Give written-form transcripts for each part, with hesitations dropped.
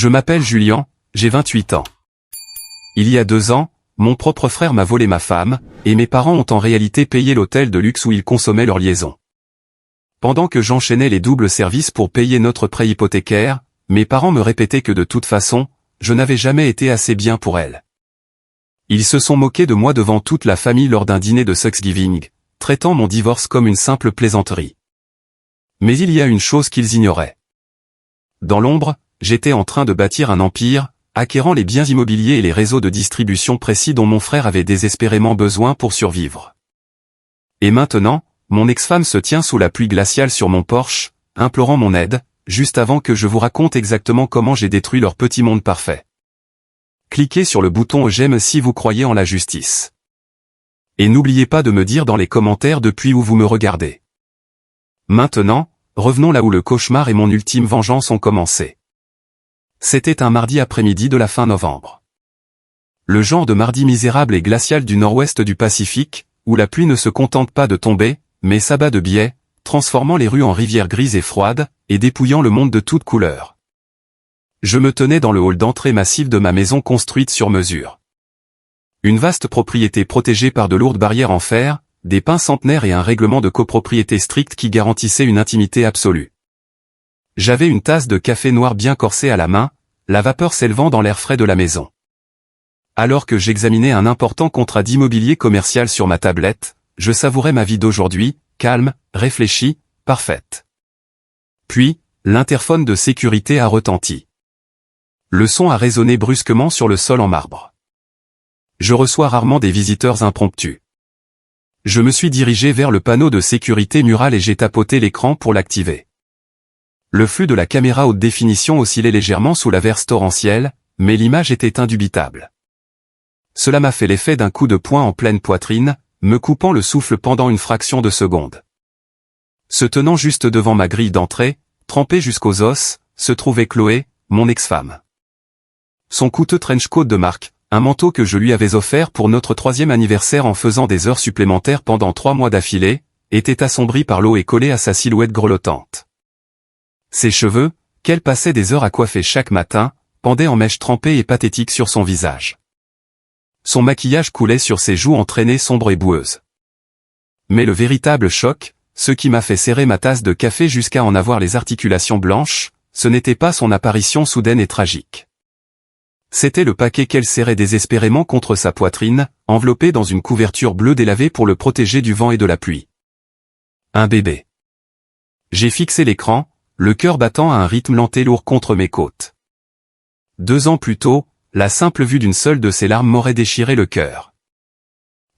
Je m'appelle Julien, j'ai 28 ans. Il y a 2 ans, mon propre frère m'a volé ma femme, et mes parents ont en réalité payé l'hôtel de luxe où ils consommaient leur liaison. Pendant que j'enchaînais les doubles services pour payer notre prêt hypothécaire, mes parents me répétaient que de toute façon, je n'avais jamais été assez bien pour elle. Ils se sont moqués de moi devant toute la famille lors d'un dîner de Thanksgiving, traitant mon divorce comme une simple plaisanterie. Mais il y a une chose qu'ils ignoraient. Dans l'ombre, j'étais en train de bâtir un empire, acquérant les biens immobiliers et les réseaux de distribution précis dont mon frère avait désespérément besoin pour survivre. Et maintenant, mon ex-femme se tient sous la pluie glaciale sur mon porche, implorant mon aide, juste avant que je vous raconte exactement comment j'ai détruit leur petit monde parfait. Cliquez sur le bouton j'aime si vous croyez en la justice. Et n'oubliez pas de me dire dans les commentaires depuis où vous me regardez. Maintenant, revenons là où le cauchemar et mon ultime vengeance ont commencé. C'était un mardi après-midi de la fin novembre. Le genre de mardi misérable et glacial du nord-ouest du Pacifique, où la pluie ne se contente pas de tomber, mais s'abat de biais, transformant les rues en rivières grises et froides, et dépouillant le monde de toutes couleurs. Je me tenais dans le hall d'entrée massif de ma maison construite sur mesure. Une vaste propriété protégée par de lourdes barrières en fer, des pins centenaires et un règlement de copropriété strict qui garantissait une intimité absolue. J'avais une tasse de café noir bien corsée à la main, la vapeur s'élevant dans l'air frais de la maison. Alors que j'examinais un important contrat d'immobilier commercial sur ma tablette, je savourais ma vie d'aujourd'hui, calme, réfléchie, parfaite. Puis, l'interphone de sécurité a retenti. Le son a résonné brusquement sur le sol en marbre. Je reçois rarement des visiteurs impromptus. Je me suis dirigé vers le panneau de sécurité mural et j'ai tapoté l'écran pour l'activer. Le flux de la caméra haute définition oscillait légèrement sous l'averse torrentielle, mais l'image était indubitable. Cela m'a fait l'effet d'un coup de poing en pleine poitrine, me coupant le souffle pendant une fraction de seconde. Se tenant juste devant ma grille d'entrée, trempée jusqu'aux os, se trouvait Chloé, mon ex-femme. Son coûteux trench coat de marque, un manteau que je lui avais offert pour notre 3e anniversaire en faisant des heures supplémentaires pendant 3 mois d'affilée, était assombri par l'eau et collé à sa silhouette grelottante. Ses cheveux, qu'elle passait des heures à coiffer chaque matin, pendaient en mèches trempées et pathétiques sur son visage. Son maquillage coulait sur ses joues entraînées sombres et boueuses. Mais le véritable choc, ce qui m'a fait serrer ma tasse de café jusqu'à en avoir les articulations blanches, ce n'était pas son apparition soudaine et tragique. C'était le paquet qu'elle serrait désespérément contre sa poitrine, enveloppé dans une couverture bleue délavée pour le protéger du vent et de la pluie. Un bébé. J'ai fixé l'écran, le cœur battant à un rythme lent et lourd contre mes côtes. 2 ans plus tôt, la simple vue d'une seule de ses larmes m'aurait déchiré le cœur.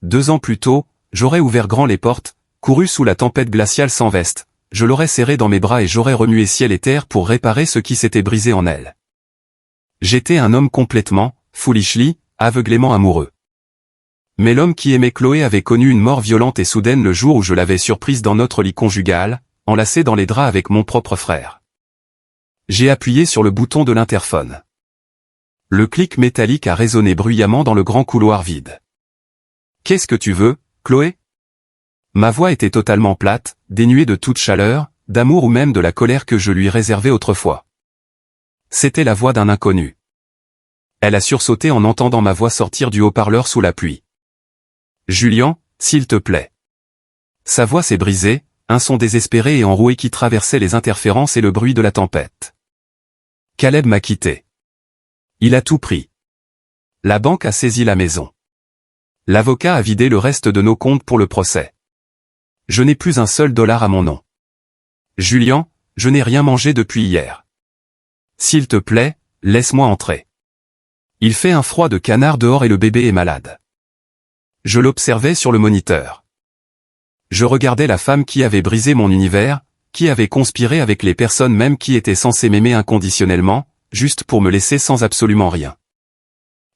2 ans plus tôt, j'aurais ouvert grand les portes, couru sous la tempête glaciale sans veste, je l'aurais serrée dans mes bras et j'aurais remué ciel et terre pour réparer ce qui s'était brisé en elle. J'étais un homme complètement, foolishly, aveuglément amoureux. Mais l'homme qui aimait Chloé avait connu une mort violente et soudaine le jour où je l'avais surprise dans notre lit conjugal, enlacé dans les draps avec mon propre frère. J'ai appuyé sur le bouton de l'interphone. Le clic métallique a résonné bruyamment dans le grand couloir vide. « Qu'est-ce que tu veux, Chloé ?» Ma voix était totalement plate, dénuée de toute chaleur, d'amour ou même de la colère que je lui réservais autrefois. C'était la voix d'un inconnu. Elle a sursauté en entendant ma voix sortir du haut-parleur sous la pluie. « Julien, s'il te plaît. » Sa voix s'est brisée, un son désespéré et enroué qui traversait les interférences et le bruit de la tempête. Caleb m'a quitté. Il a tout pris. La banque a saisi la maison. L'avocat a vidé le reste de nos comptes pour le procès. Je n'ai plus un seul dollar à mon nom. Julien, je n'ai rien mangé depuis hier. S'il te plaît, laisse-moi entrer. Il fait un froid de canard dehors et le bébé est malade. Je l'observais sur le moniteur. Je regardais la femme qui avait brisé mon univers, qui avait conspiré avec les personnes même qui étaient censées m'aimer inconditionnellement, juste pour me laisser sans absolument rien.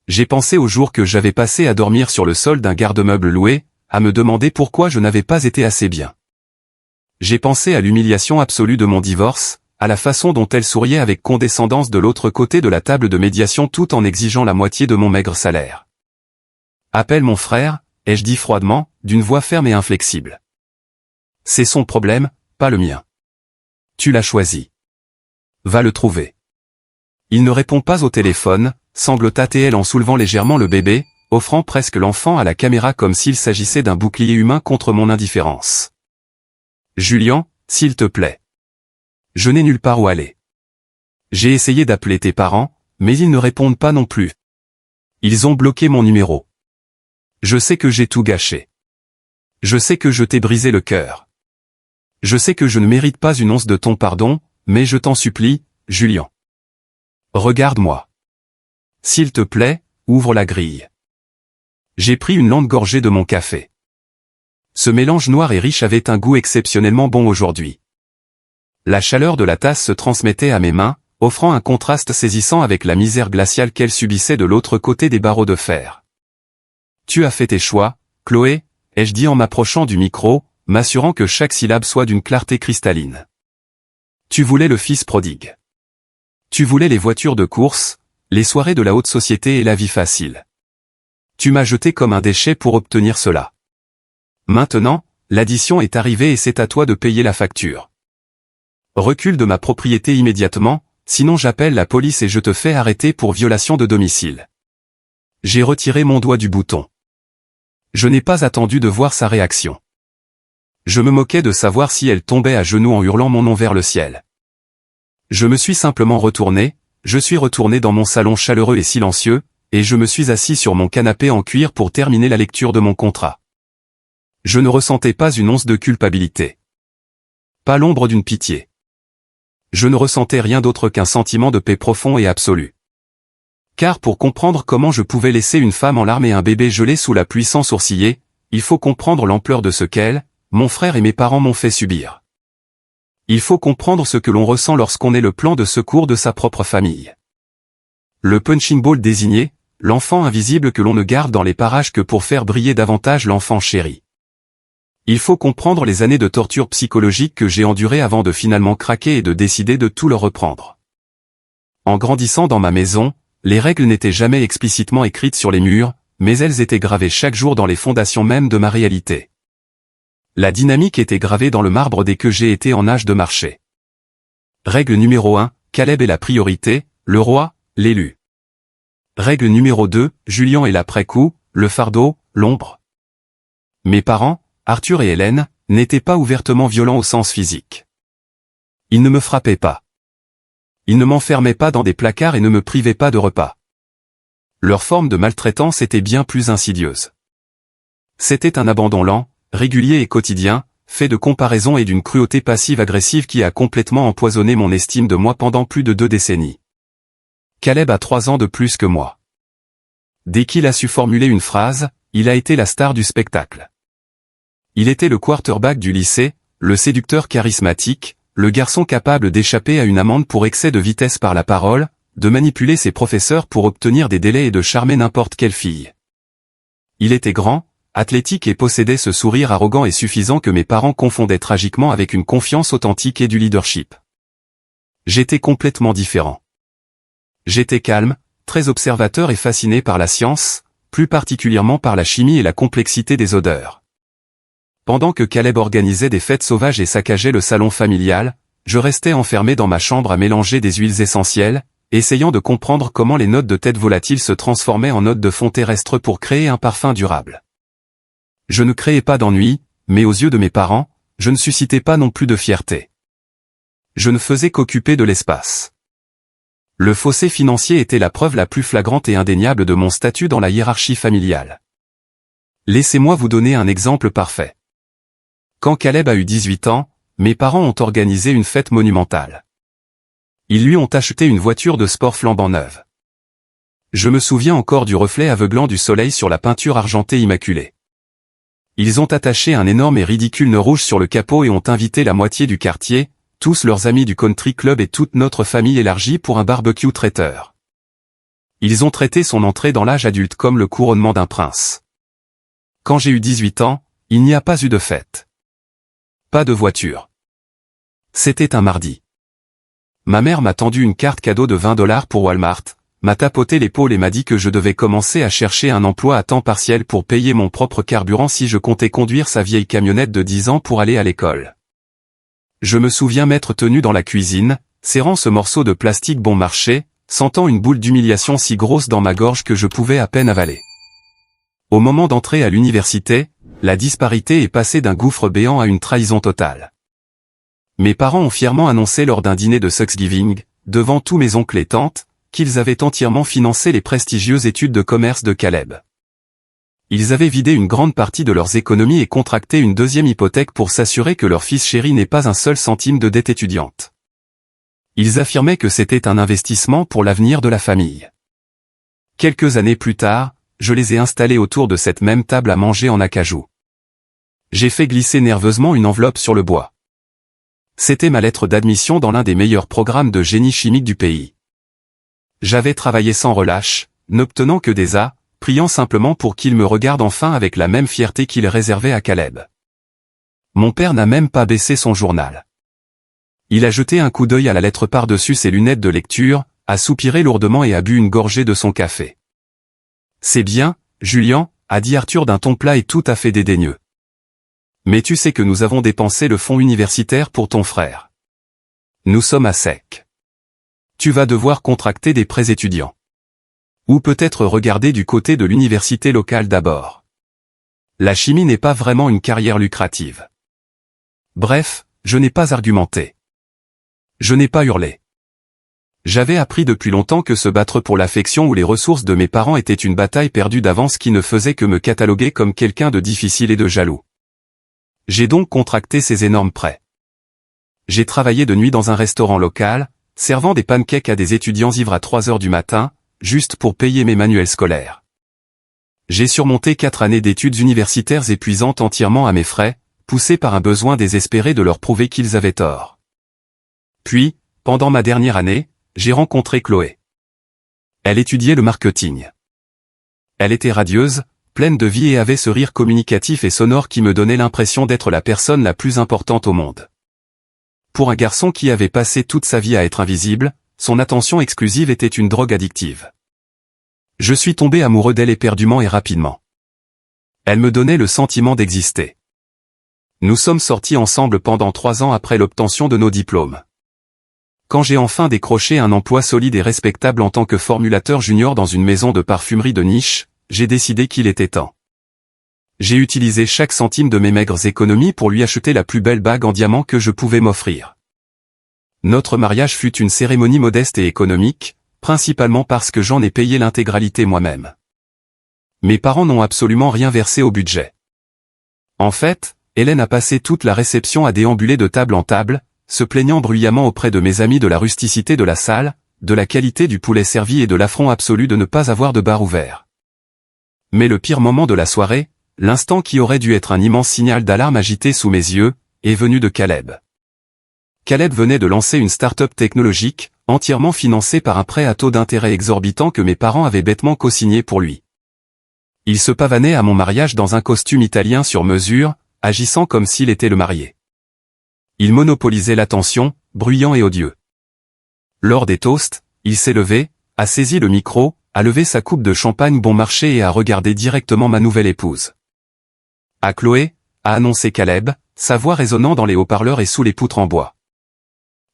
J'ai pensé aux jours que j'avais passés à dormir sur le sol d'un garde-meuble loué, à me demander pourquoi je n'avais pas été assez bien. J'ai pensé à l'humiliation absolue de mon divorce, à la façon dont elle souriait avec condescendance de l'autre côté de la table de médiation tout en exigeant la moitié de mon maigre salaire. « Appelle mon frère », ai-je dit froidement, d'une voix ferme et inflexible. « C'est son problème, pas le mien. Tu l'as choisi. Va le trouver. » Il ne répond pas au téléphone, semble tâter elle en soulevant légèrement le bébé, offrant presque l'enfant à la caméra comme s'il s'agissait d'un bouclier humain contre mon indifférence. Julian, s'il te plaît. Je n'ai nulle part où aller. J'ai essayé d'appeler tes parents, mais ils ne répondent pas non plus. Ils ont bloqué mon numéro. Je sais que j'ai tout gâché. Je sais que je t'ai brisé le cœur. Je sais que je ne mérite pas une once de ton pardon, mais je t'en supplie, Julian. Regarde-moi. S'il te plaît, ouvre la grille. J'ai pris une lente gorgée de mon café. Ce mélange noir et riche avait un goût exceptionnellement bon aujourd'hui. La chaleur de la tasse se transmettait à mes mains, offrant un contraste saisissant avec la misère glaciale qu'elle subissait de l'autre côté des barreaux de fer. Tu as fait tes choix, Chloé, ai-je dit en m'approchant du micro, m'assurant que chaque syllabe soit d'une clarté cristalline. Tu voulais le fils prodigue. Tu voulais les voitures de course, les soirées de la haute société et la vie facile. Tu m'as jeté comme un déchet pour obtenir cela. Maintenant, l'addition est arrivée et c'est à toi de payer la facture. Recule de ma propriété immédiatement, sinon j'appelle la police et je te fais arrêter pour violation de domicile. J'ai retiré mon doigt du bouton. Je n'ai pas attendu de voir sa réaction. Je me moquais de savoir si elle tombait à genoux en hurlant mon nom vers le ciel. Je me suis simplement retourné, je suis retourné dans mon salon chaleureux et silencieux, et je me suis assis sur mon canapé en cuir pour terminer la lecture de mon contrat. Je ne ressentais pas une once de culpabilité. Pas l'ombre d'une pitié. Je ne ressentais rien d'autre qu'un sentiment de paix profond et absolu. Car pour comprendre comment je pouvais laisser une femme en larmes et un bébé gelé sous la pluie sans sourciller, il faut comprendre l'ampleur de ce qu'elle, mon frère et mes parents m'ont fait subir. Il faut comprendre ce que l'on ressent lorsqu'on est le plan de secours de sa propre famille. Le punching ball désigné, l'enfant invisible que l'on ne garde dans les parages que pour faire briller davantage l'enfant chéri. Il faut comprendre les années de torture psychologique que j'ai endurées avant de finalement craquer et de décider de tout leur reprendre. En grandissant dans ma maison, les règles n'étaient jamais explicitement écrites sur les murs, mais elles étaient gravées chaque jour dans les fondations mêmes de ma réalité. La dynamique était gravée dans le marbre dès que j'ai été en âge de marcher. Règle numéro 1, Caleb est la priorité, le roi, l'élu. Règle numéro 2, Julian est l'après-coup, le fardeau, l'ombre. Mes parents, Arthur et Hélène, n'étaient pas ouvertement violents au sens physique. Ils ne me frappaient pas. Ils ne m'enfermaient pas dans des placards et ne me privaient pas de repas. Leur forme de maltraitance était bien plus insidieuse. C'était un abandon lent, régulier et quotidien, fait de comparaisons et d'une cruauté passive-agressive qui a complètement empoisonné mon estime de moi pendant plus de 2 décennies. Caleb a 3 ans de plus que moi. Dès qu'il a su formuler une phrase, il a été la star du spectacle. Il était le quarterback du lycée, le séducteur charismatique, le garçon capable d'échapper à une amende pour excès de vitesse par la parole, de manipuler ses professeurs pour obtenir des délais et de charmer n'importe quelle fille. Il était grand, athlétique et possédait ce sourire arrogant et suffisant que mes parents confondaient tragiquement avec une confiance authentique et du leadership. J'étais complètement différent. J'étais calme, très observateur et fasciné par la science, plus particulièrement par la chimie et la complexité des odeurs. Pendant que Caleb organisait des fêtes sauvages et saccageait le salon familial, je restais enfermé dans ma chambre à mélanger des huiles essentielles, essayant de comprendre comment les notes de tête volatiles se transformaient en notes de fond terrestre pour créer un parfum durable. Je ne créais pas d'ennui, mais aux yeux de mes parents, je ne suscitais pas non plus de fierté. Je ne faisais qu'occuper de l'espace. Le fossé financier était la preuve la plus flagrante et indéniable de mon statut dans la hiérarchie familiale. Laissez-moi vous donner un exemple parfait. Quand Caleb a eu 18 ans, mes parents ont organisé une fête monumentale. Ils lui ont acheté une voiture de sport flambant neuve. Je me souviens encore du reflet aveuglant du soleil sur la peinture argentée immaculée. Ils ont attaché un énorme et ridicule nœud rouge sur le capot et ont invité la moitié du quartier, tous leurs amis du country club et toute notre famille élargie pour un barbecue traiteur. Ils ont traité son entrée dans l'âge adulte comme le couronnement d'un prince. Quand j'ai eu 18 ans, il n'y a pas eu de fête. Pas de voiture. C'était un mardi. Ma mère m'a tendu une carte cadeau de $20 pour Walmart, m'a tapoté l'épaule et m'a dit que je devais commencer à chercher un emploi à temps partiel pour payer mon propre carburant si je comptais conduire sa vieille camionnette de 10 ans pour aller à l'école. Je me souviens m'être tenu dans la cuisine, serrant ce morceau de plastique bon marché, sentant une boule d'humiliation si grosse dans ma gorge que je pouvais à peine avaler. Au moment d'entrer à l'université, la disparité est passée d'un gouffre béant à une trahison totale. Mes parents ont fièrement annoncé lors d'un dîner de Thanksgiving, devant tous mes oncles et tantes, qu'ils avaient entièrement financé les prestigieuses études de commerce de Caleb. Ils avaient vidé une grande partie de leurs économies et contracté une deuxième hypothèque pour s'assurer que leur fils chéri n'ait pas un seul centime de dette étudiante. Ils affirmaient que c'était un investissement pour l'avenir de la famille. Quelques années plus tard, je les ai installés autour de cette même table à manger en acajou. J'ai fait glisser nerveusement une enveloppe sur le bois. C'était ma lettre d'admission dans l'un des meilleurs programmes de génie chimique du pays. J'avais travaillé sans relâche, n'obtenant que des A, priant simplement pour qu'il me regarde enfin avec la même fierté qu'il réservait à Caleb. Mon père n'a même pas baissé son journal. Il a jeté un coup d'œil à la lettre par-dessus ses lunettes de lecture, a soupiré lourdement et a bu une gorgée de son café. « C'est bien, Julian, » a dit Arthur d'un ton plat et tout à fait dédaigneux. « Mais tu sais que nous avons dépensé le fonds universitaire pour ton frère. Nous sommes à sec. Tu vas devoir contracter des prêts étudiants. Ou peut-être regarder du côté de l'université locale d'abord. La chimie n'est pas vraiment une carrière lucrative. » Bref, je n'ai pas argumenté. Je n'ai pas hurlé. J'avais appris depuis longtemps que se battre pour l'affection ou les ressources de mes parents était une bataille perdue d'avance qui ne faisait que me cataloguer comme quelqu'un de difficile et de jaloux. J'ai donc contracté ces énormes prêts. J'ai travaillé de nuit dans un restaurant local, servant des pancakes à des étudiants ivres à 3 heures du matin, juste pour payer mes manuels scolaires. J'ai surmonté 4 années d'études universitaires épuisantes entièrement à mes frais, poussé par un besoin désespéré de leur prouver qu'ils avaient tort. Puis, pendant ma dernière année, j'ai rencontré Chloé. Elle étudiait le marketing. Elle était radieuse, pleine de vie et avait ce rire communicatif et sonore qui me donnait l'impression d'être la personne la plus importante au monde. Pour un garçon qui avait passé toute sa vie à être invisible, son attention exclusive était une drogue addictive. Je suis tombé amoureux d'elle éperdument et rapidement. Elle me donnait le sentiment d'exister. Nous sommes sortis ensemble pendant 3 ans après l'obtention de nos diplômes. Quand j'ai enfin décroché un emploi solide et respectable en tant que formulateur junior dans une maison de parfumerie de niche, j'ai décidé qu'il était temps. J'ai utilisé chaque centime de mes maigres économies pour lui acheter la plus belle bague en diamant que je pouvais m'offrir. Notre mariage fut une cérémonie modeste et économique, principalement parce que j'en ai payé l'intégralité moi-même. Mes parents n'ont absolument rien versé au budget. En fait, Hélène a passé toute la réception à déambuler de table en table, se plaignant bruyamment auprès de mes amis de la rusticité de la salle, de la qualité du poulet servi et de l'affront absolu de ne pas avoir de bar ouvert. Mais le pire moment de la soirée, l'instant qui aurait dû être un immense signal d'alarme agité sous mes yeux, est venu de Caleb. Caleb venait de lancer une start-up technologique, entièrement financée par un prêt à taux d'intérêt exorbitant que mes parents avaient bêtement co-signé pour lui. Il se pavanait à mon mariage dans un costume italien sur mesure, agissant comme s'il était le marié. Il monopolisait l'attention, bruyant et odieux. Lors des toasts, il s'est levé, a saisi le micro, a levé sa coupe de champagne bon marché et a regardé directement ma nouvelle épouse. « À Chloé », a annoncé Caleb, sa voix résonnant dans les haut-parleurs et sous les poutres en bois.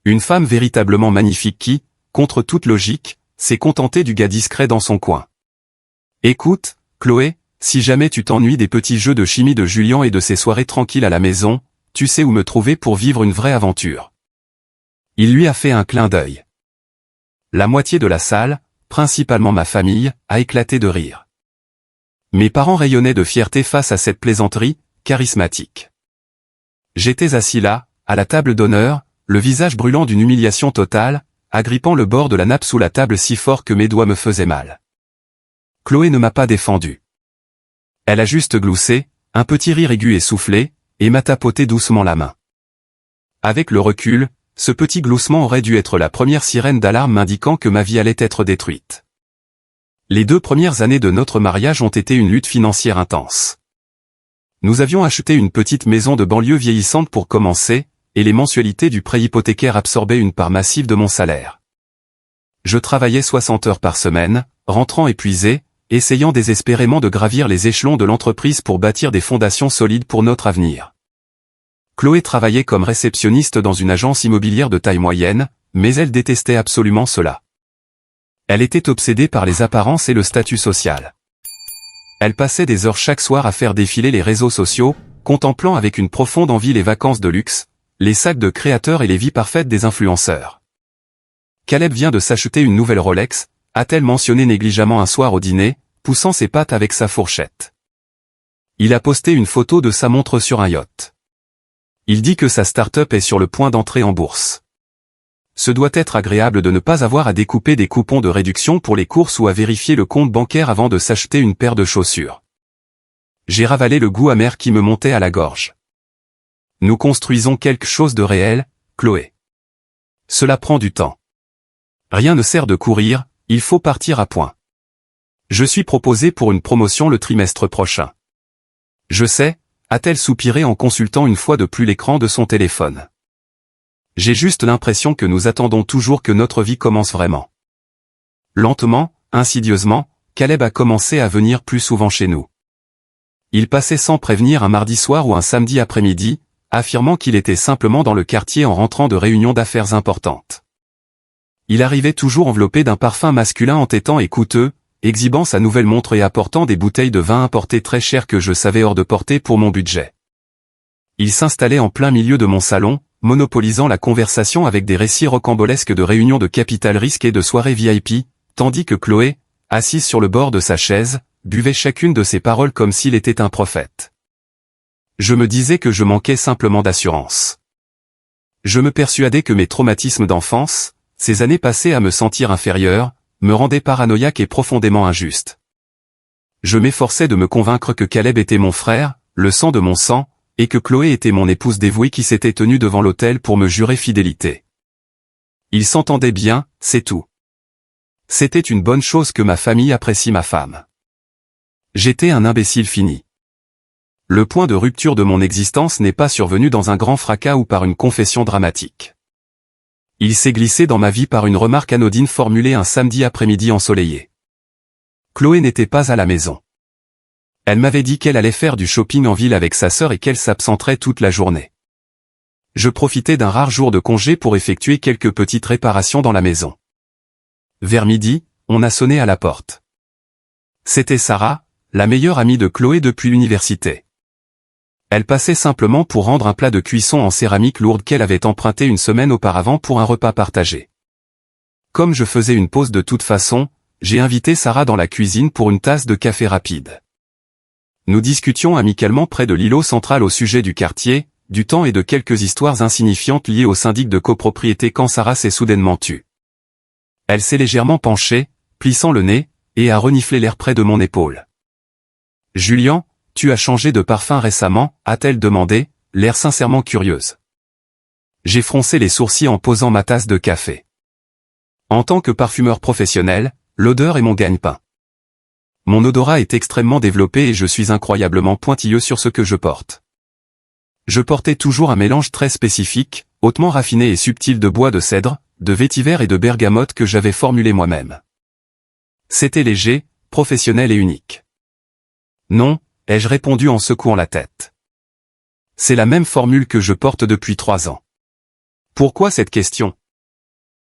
Une femme véritablement magnifique qui, contre toute logique, s'est contentée du gars discret dans son coin. « Écoute, Chloé, si jamais tu t'ennuies des petits jeux de chimie de Julian et de ses soirées tranquilles à la maison, tu sais où me trouver pour vivre une vraie aventure. » Il lui a fait un clin d'œil. La moitié de la salle, principalement ma famille, a éclaté de rire. Mes parents rayonnaient de fierté face à cette plaisanterie, charismatique. J'étais assis là, à la table d'honneur, le visage brûlant d'une humiliation totale, agrippant le bord de la nappe sous la table si fort que mes doigts me faisaient mal. Chloé ne m'a pas défendu. Elle a juste gloussé, un petit rire aigu et soufflé, et m'a tapoté doucement la main. Avec le recul, ce petit gloussement aurait dû être la première sirène d'alarme m'indiquant que ma vie allait être détruite. Les 2 premières années de notre mariage ont été une lutte financière intense. Nous avions acheté une petite maison de banlieue vieillissante pour commencer, et les mensualités du prêt hypothécaire absorbaient une part massive de mon salaire. Je travaillais 60 heures par semaine, rentrant épuisé, essayant désespérément de gravir les échelons de l'entreprise pour bâtir des fondations solides pour notre avenir. Chloé travaillait comme réceptionniste dans une agence immobilière de taille moyenne, mais elle détestait absolument cela. Elle était obsédée par les apparences et le statut social. Elle passait des heures chaque soir à faire défiler les réseaux sociaux, contemplant avec une profonde envie les vacances de luxe, les sacs de créateurs et les vies parfaites des influenceurs. Caleb vient de s'acheter une nouvelle Rolex, a-t-elle mentionné négligemment un soir au dîner, poussant ses pattes avec sa fourchette. Il a posté une photo de sa montre sur un yacht. Il dit que sa start-up est sur le point d'entrer en bourse. Ce doit être agréable de ne pas avoir à découper des coupons de réduction pour les courses ou à vérifier le compte bancaire avant de s'acheter une paire de chaussures. J'ai ravalé le goût amer qui me montait à la gorge. Nous construisons quelque chose de réel, Chloé. Cela prend du temps. Rien ne sert de courir, il faut partir à point. Je suis proposé pour une promotion le trimestre prochain. Je sais, a-t-elle soupiré en consultant une fois de plus l'écran de son téléphone. J'ai juste l'impression que nous attendons toujours que notre vie commence vraiment. Lentement, insidieusement, Caleb a commencé à venir plus souvent chez nous. Il passait sans prévenir un mardi soir ou un samedi après-midi, affirmant qu'il était simplement dans le quartier en rentrant de réunions d'affaires importantes. Il arrivait toujours enveloppé d'un parfum masculin entêtant et coûteux, exhibant sa nouvelle montre et apportant des bouteilles de vin importées très chères que je savais hors de portée pour mon budget. Il s'installait en plein milieu de mon salon, monopolisant la conversation avec des récits rocambolesques de réunions de capital risque et de soirées VIP, tandis que Chloé, assise sur le bord de sa chaise, buvait chacune de ses paroles comme s'il était un prophète. Je me disais que je manquais simplement d'assurance. Je me persuadais que mes traumatismes d'enfance, ces années passées à me sentir inférieur, me rendaient paranoïaque et profondément injuste. Je m'efforçais de me convaincre que Caleb était mon frère, le sang de mon sang, et que Chloé était mon épouse dévouée qui s'était tenue devant l'autel pour me jurer fidélité. Ils s'entendaient bien, c'est tout. C'était une bonne chose que ma famille apprécie ma femme. J'étais un imbécile fini. Le point de rupture de mon existence n'est pas survenu dans un grand fracas ou par une confession dramatique. Il s'est glissé dans ma vie par une remarque anodine formulée un samedi après-midi ensoleillé. Chloé n'était pas à la maison. Elle m'avait dit qu'elle allait faire du shopping en ville avec sa sœur et qu'elle s'absenterait toute la journée. Je profitais d'un rare jour de congé pour effectuer quelques petites réparations dans la maison. Vers midi, on a sonné à la porte. C'était Sarah, la meilleure amie de Chloé depuis l'université. Elle passait simplement pour rendre un plat de cuisson en céramique lourde qu'elle avait emprunté une semaine auparavant pour un repas partagé. Comme je faisais une pause de toute façon, j'ai invité Sarah dans la cuisine pour une tasse de café rapide. Nous discutions amicalement près de l'îlot central au sujet du quartier, du temps et de quelques histoires insignifiantes liées au syndic de copropriété quand Sarah s'est soudainement tue. Elle s'est légèrement penchée, plissant le nez, et a reniflé l'air près de mon épaule. « Julien, tu as changé de parfum récemment ?» a-t-elle demandé, l'air sincèrement curieuse. J'ai froncé les sourcils en posant ma tasse de café. En tant que parfumeur professionnel, l'odeur est mon gagne-pain. Mon odorat est extrêmement développé et je suis incroyablement pointilleux sur ce que je porte. Je portais toujours un mélange très spécifique, hautement raffiné et subtil de bois de cèdre, de vétiver et de bergamote que j'avais formulé moi-même. C'était léger, professionnel et unique. Non, ai-je répondu en secouant la tête. C'est la même formule que je porte depuis 3 ans. Pourquoi cette question?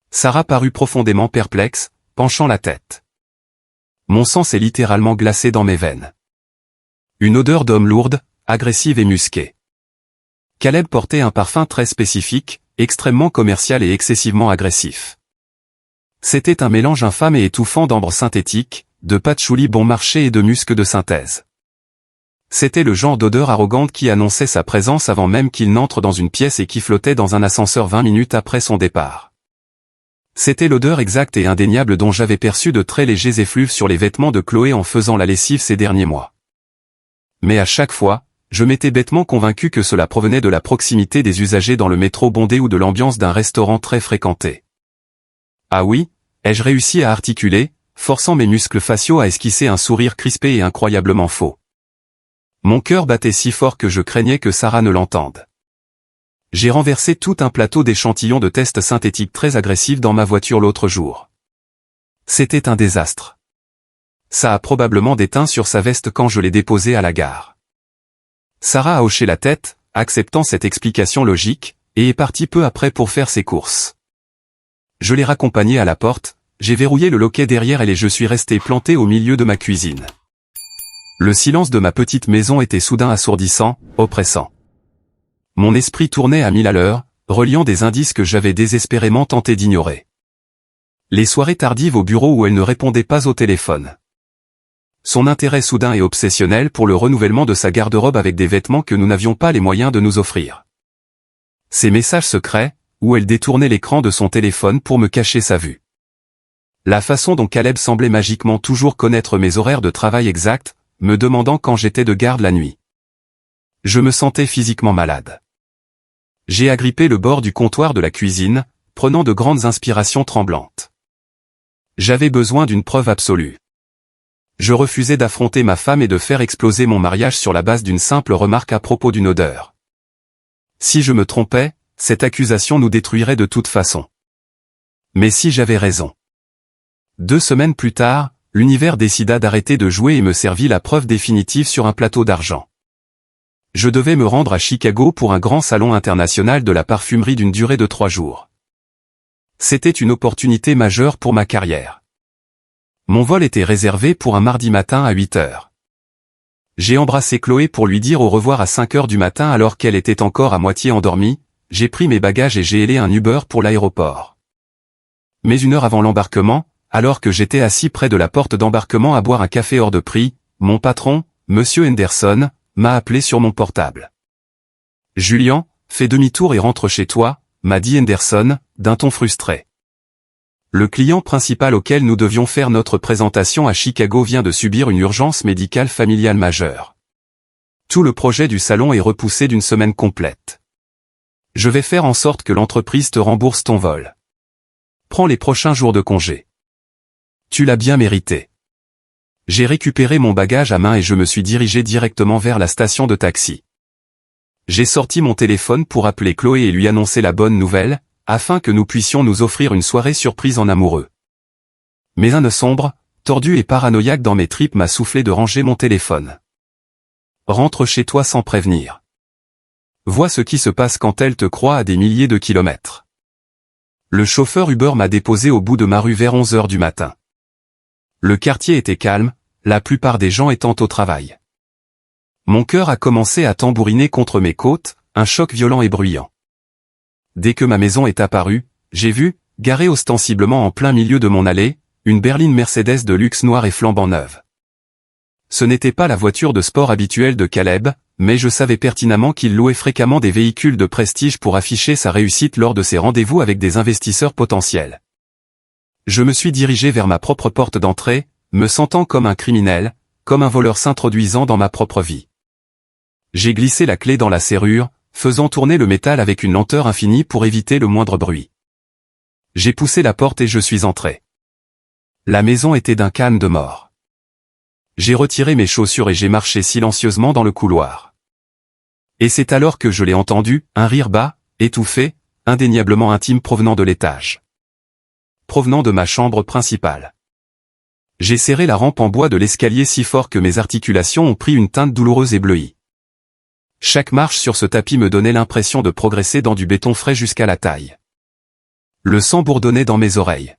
Sarah parut profondément perplexe, penchant la tête. Mon sang s'est littéralement glacé dans mes veines. Une odeur d'homme lourde, agressive et musquée. Caleb portait un parfum très spécifique, extrêmement commercial et excessivement agressif. C'était un mélange infâme et étouffant d'ambre synthétique, de patchouli bon marché et de musc de synthèse. C'était le genre d'odeur arrogante qui annonçait sa présence avant même qu'il n'entre dans une pièce et qui flottait dans un ascenseur 20 minutes après son départ. C'était l'odeur exacte et indéniable dont j'avais perçu de très légers effluves sur les vêtements de Chloé en faisant la lessive ces derniers mois. Mais à chaque fois, je m'étais bêtement convaincu que cela provenait de la proximité des usagers dans le métro bondé ou de l'ambiance d'un restaurant très fréquenté. Ah oui, ai-je réussi à articuler, forçant mes muscles faciaux à esquisser un sourire crispé et incroyablement faux. Mon cœur battait si fort que je craignais que Sarah ne l'entende. J'ai renversé tout un plateau d'échantillons de tests synthétiques très agressifs dans ma voiture l'autre jour. C'était un désastre. Ça a probablement des teints sur sa veste quand je l'ai déposée à la gare. Sarah a hoché la tête, acceptant cette explication logique, et est partie peu après pour faire ses courses. Je l'ai raccompagnée à la porte, j'ai verrouillé le loquet derrière elle et je suis resté planté au milieu de ma cuisine. Le silence de ma petite maison était soudain assourdissant, oppressant. Mon esprit tournait à 1000 à l'heure, reliant des indices que j'avais désespérément tenté d'ignorer. Les soirées tardives au bureau où elle ne répondait pas au téléphone. Son intérêt soudain et obsessionnel pour le renouvellement de sa garde-robe avec des vêtements que nous n'avions pas les moyens de nous offrir. Ses messages secrets, où elle détournait l'écran de son téléphone pour me cacher sa vue. La façon dont Caleb semblait magiquement toujours connaître mes horaires de travail exacts, me demandant quand j'étais de garde la nuit. Je me sentais physiquement malade. J'ai agrippé le bord du comptoir de la cuisine, prenant de grandes inspirations tremblantes. J'avais besoin d'une preuve absolue. Je refusais d'affronter ma femme et de faire exploser mon mariage sur la base d'une simple remarque à propos d'une odeur. Si je me trompais, cette accusation nous détruirait de toute façon. Mais si j'avais raison. 2 semaines plus tard, l'univers décida d'arrêter de jouer et me servit la preuve définitive sur un plateau d'argent. Je devais me rendre à Chicago pour un grand salon international de la parfumerie d'une durée de 3 jours. C'était une opportunité majeure pour ma carrière. Mon vol était réservé pour un mardi matin à 8 heures. J'ai embrassé Chloé pour lui dire au revoir à 5 heures du matin alors qu'elle était encore à moitié endormie, j'ai pris mes bagages et j'ai hélé un Uber pour l'aéroport. Mais 1 heure avant l'embarquement, alors que j'étais assis près de la porte d'embarquement à boire un café hors de prix, mon patron, Monsieur Henderson, m'a appelé sur mon portable. « Julian, fais demi-tour et rentre chez toi », m'a dit Henderson, d'un ton frustré. Le client principal auquel nous devions faire notre présentation à Chicago vient de subir une urgence médicale familiale majeure. Tout le projet du salon est repoussé d'1 semaine complète. Je vais faire en sorte que l'entreprise te rembourse ton vol. Prends les prochains jours de congé. Tu l'as bien mérité. J'ai récupéré mon bagage à main et je me suis dirigé directement vers la station de taxi. J'ai sorti mon téléphone pour appeler Chloé et lui annoncer la bonne nouvelle, afin que nous puissions nous offrir une soirée surprise en amoureux. Mais un nœud sombre, tordu et paranoïaque dans mes tripes m'a soufflé de ranger mon téléphone. Rentre chez toi sans prévenir. Vois ce qui se passe quand elle te croit à des milliers de kilomètres. Le chauffeur Uber m'a déposé au bout de ma rue vers 11 heures du matin. Le quartier était calme, la plupart des gens étant au travail. Mon cœur a commencé à tambouriner contre mes côtes, un choc violent et bruyant. Dès que ma maison est apparue, j'ai vu, garée ostensiblement en plein milieu de mon allée, une berline Mercedes de luxe noire et flambant neuve. Ce n'était pas la voiture de sport habituelle de Caleb, mais je savais pertinemment qu'il louait fréquemment des véhicules de prestige pour afficher sa réussite lors de ses rendez-vous avec des investisseurs potentiels. Je me suis dirigé vers ma propre porte d'entrée, me sentant comme un criminel, comme un voleur s'introduisant dans ma propre vie. J'ai glissé la clé dans la serrure, faisant tourner le métal avec une lenteur infinie pour éviter le moindre bruit. J'ai poussé la porte et je suis entré. La maison était d'un calme de mort. J'ai retiré mes chaussures et j'ai marché silencieusement dans le couloir. Et c'est alors que je l'ai entendu, un rire bas, étouffé, indéniablement intime provenant de l'étage. Provenant de ma chambre principale. J'ai serré la rampe en bois de l'escalier si fort que mes articulations ont pris une teinte douloureuse et bleuie. Chaque marche sur ce tapis me donnait l'impression de progresser dans du béton frais jusqu'à la taille. Le sang bourdonnait dans mes oreilles.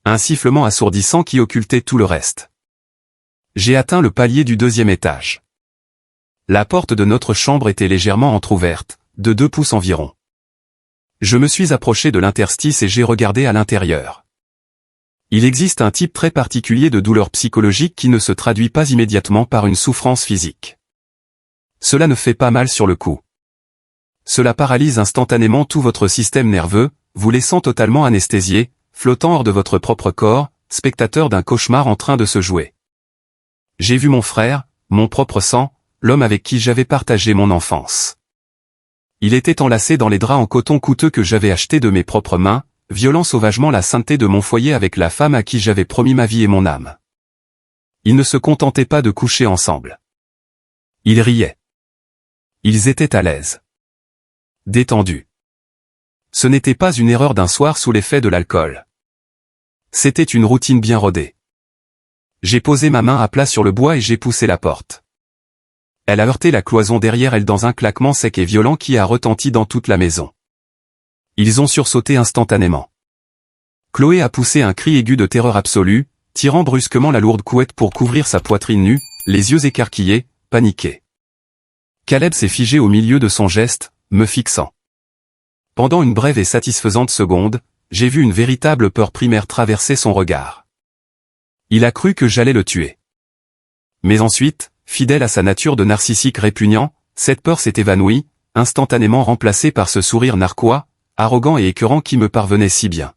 Un sifflement assourdissant qui occultait tout le reste. J'ai atteint le palier du 2e étage. La porte de notre chambre était légèrement entr'ouverte, de 2 pouces environ. Je me suis approché de l'interstice et j'ai regardé à l'intérieur. Il existe un type très particulier de douleur psychologique qui ne se traduit pas immédiatement par une souffrance physique. Cela ne fait pas mal sur le coup. Cela paralyse instantanément tout votre système nerveux, vous laissant totalement anesthésié, flottant hors de votre propre corps, spectateur d'un cauchemar en train de se jouer. J'ai vu mon frère, mon propre sang, l'homme avec qui j'avais partagé mon enfance. Il était enlacé dans les draps en coton coûteux que j'avais achetés de mes propres mains, violant sauvagement la sainteté de mon foyer avec la femme à qui j'avais promis ma vie et mon âme. Ils ne se contentaient pas de coucher ensemble. Ils riaient. Ils étaient à l'aise. Détendus. Ce n'était pas une erreur d'un soir sous l'effet de l'alcool. C'était une routine bien rodée. J'ai posé ma main à plat sur le bois et j'ai poussé la porte. Elle a heurté la cloison derrière elle dans un claquement sec et violent qui a retenti dans toute la maison. Ils ont sursauté instantanément. Chloé a poussé un cri aigu de terreur absolue, tirant brusquement la lourde couette pour couvrir sa poitrine nue, les yeux écarquillés, paniqués. Caleb s'est figé au milieu de son geste, me fixant. Pendant une brève et satisfaisante seconde, j'ai vu une véritable peur primaire traverser son regard. Il a cru que j'allais le tuer. Mais ensuite, fidèle à sa nature de narcissique répugnant, cette peur s'est évanouie, instantanément remplacée par ce sourire narquois, arrogant et écœurant qui me parvenait si bien.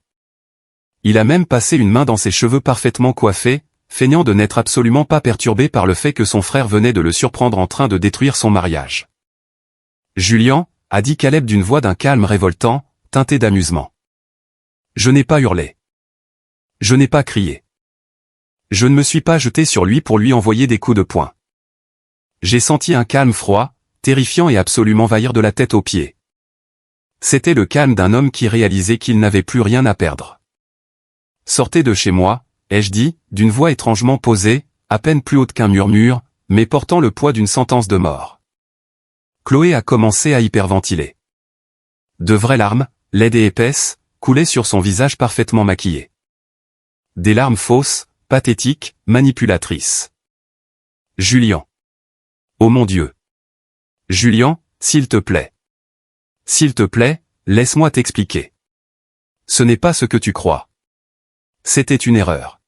Il a même passé une main dans ses cheveux parfaitement coiffés, feignant de n'être absolument pas perturbé par le fait que son frère venait de le surprendre en train de détruire son mariage. « Julian », a dit Caleb d'une voix d'un calme révoltant, teinté d'amusement. Je n'ai pas hurlé. Je n'ai pas crié. Je ne me suis pas jeté sur lui pour lui envoyer des coups de poing. J'ai senti un calme froid, terrifiant et absolument envahir de la tête aux pieds. C'était le calme d'un homme qui réalisait qu'il n'avait plus rien à perdre. « Sortez de chez moi », ai-je dit, d'une voix étrangement posée, à peine plus haute qu'un murmure, mais portant le poids d'une sentence de mort. Chloé a commencé à hyperventiler. De vraies larmes, laides et épaisses, coulaient sur son visage parfaitement maquillé. Des larmes fausses, pathétiques, manipulatrices. « Julian. Oh mon Dieu. Julian, s'il te plaît. S'il te plaît, laisse-moi t'expliquer. Ce n'est pas ce que tu crois. C'était une erreur.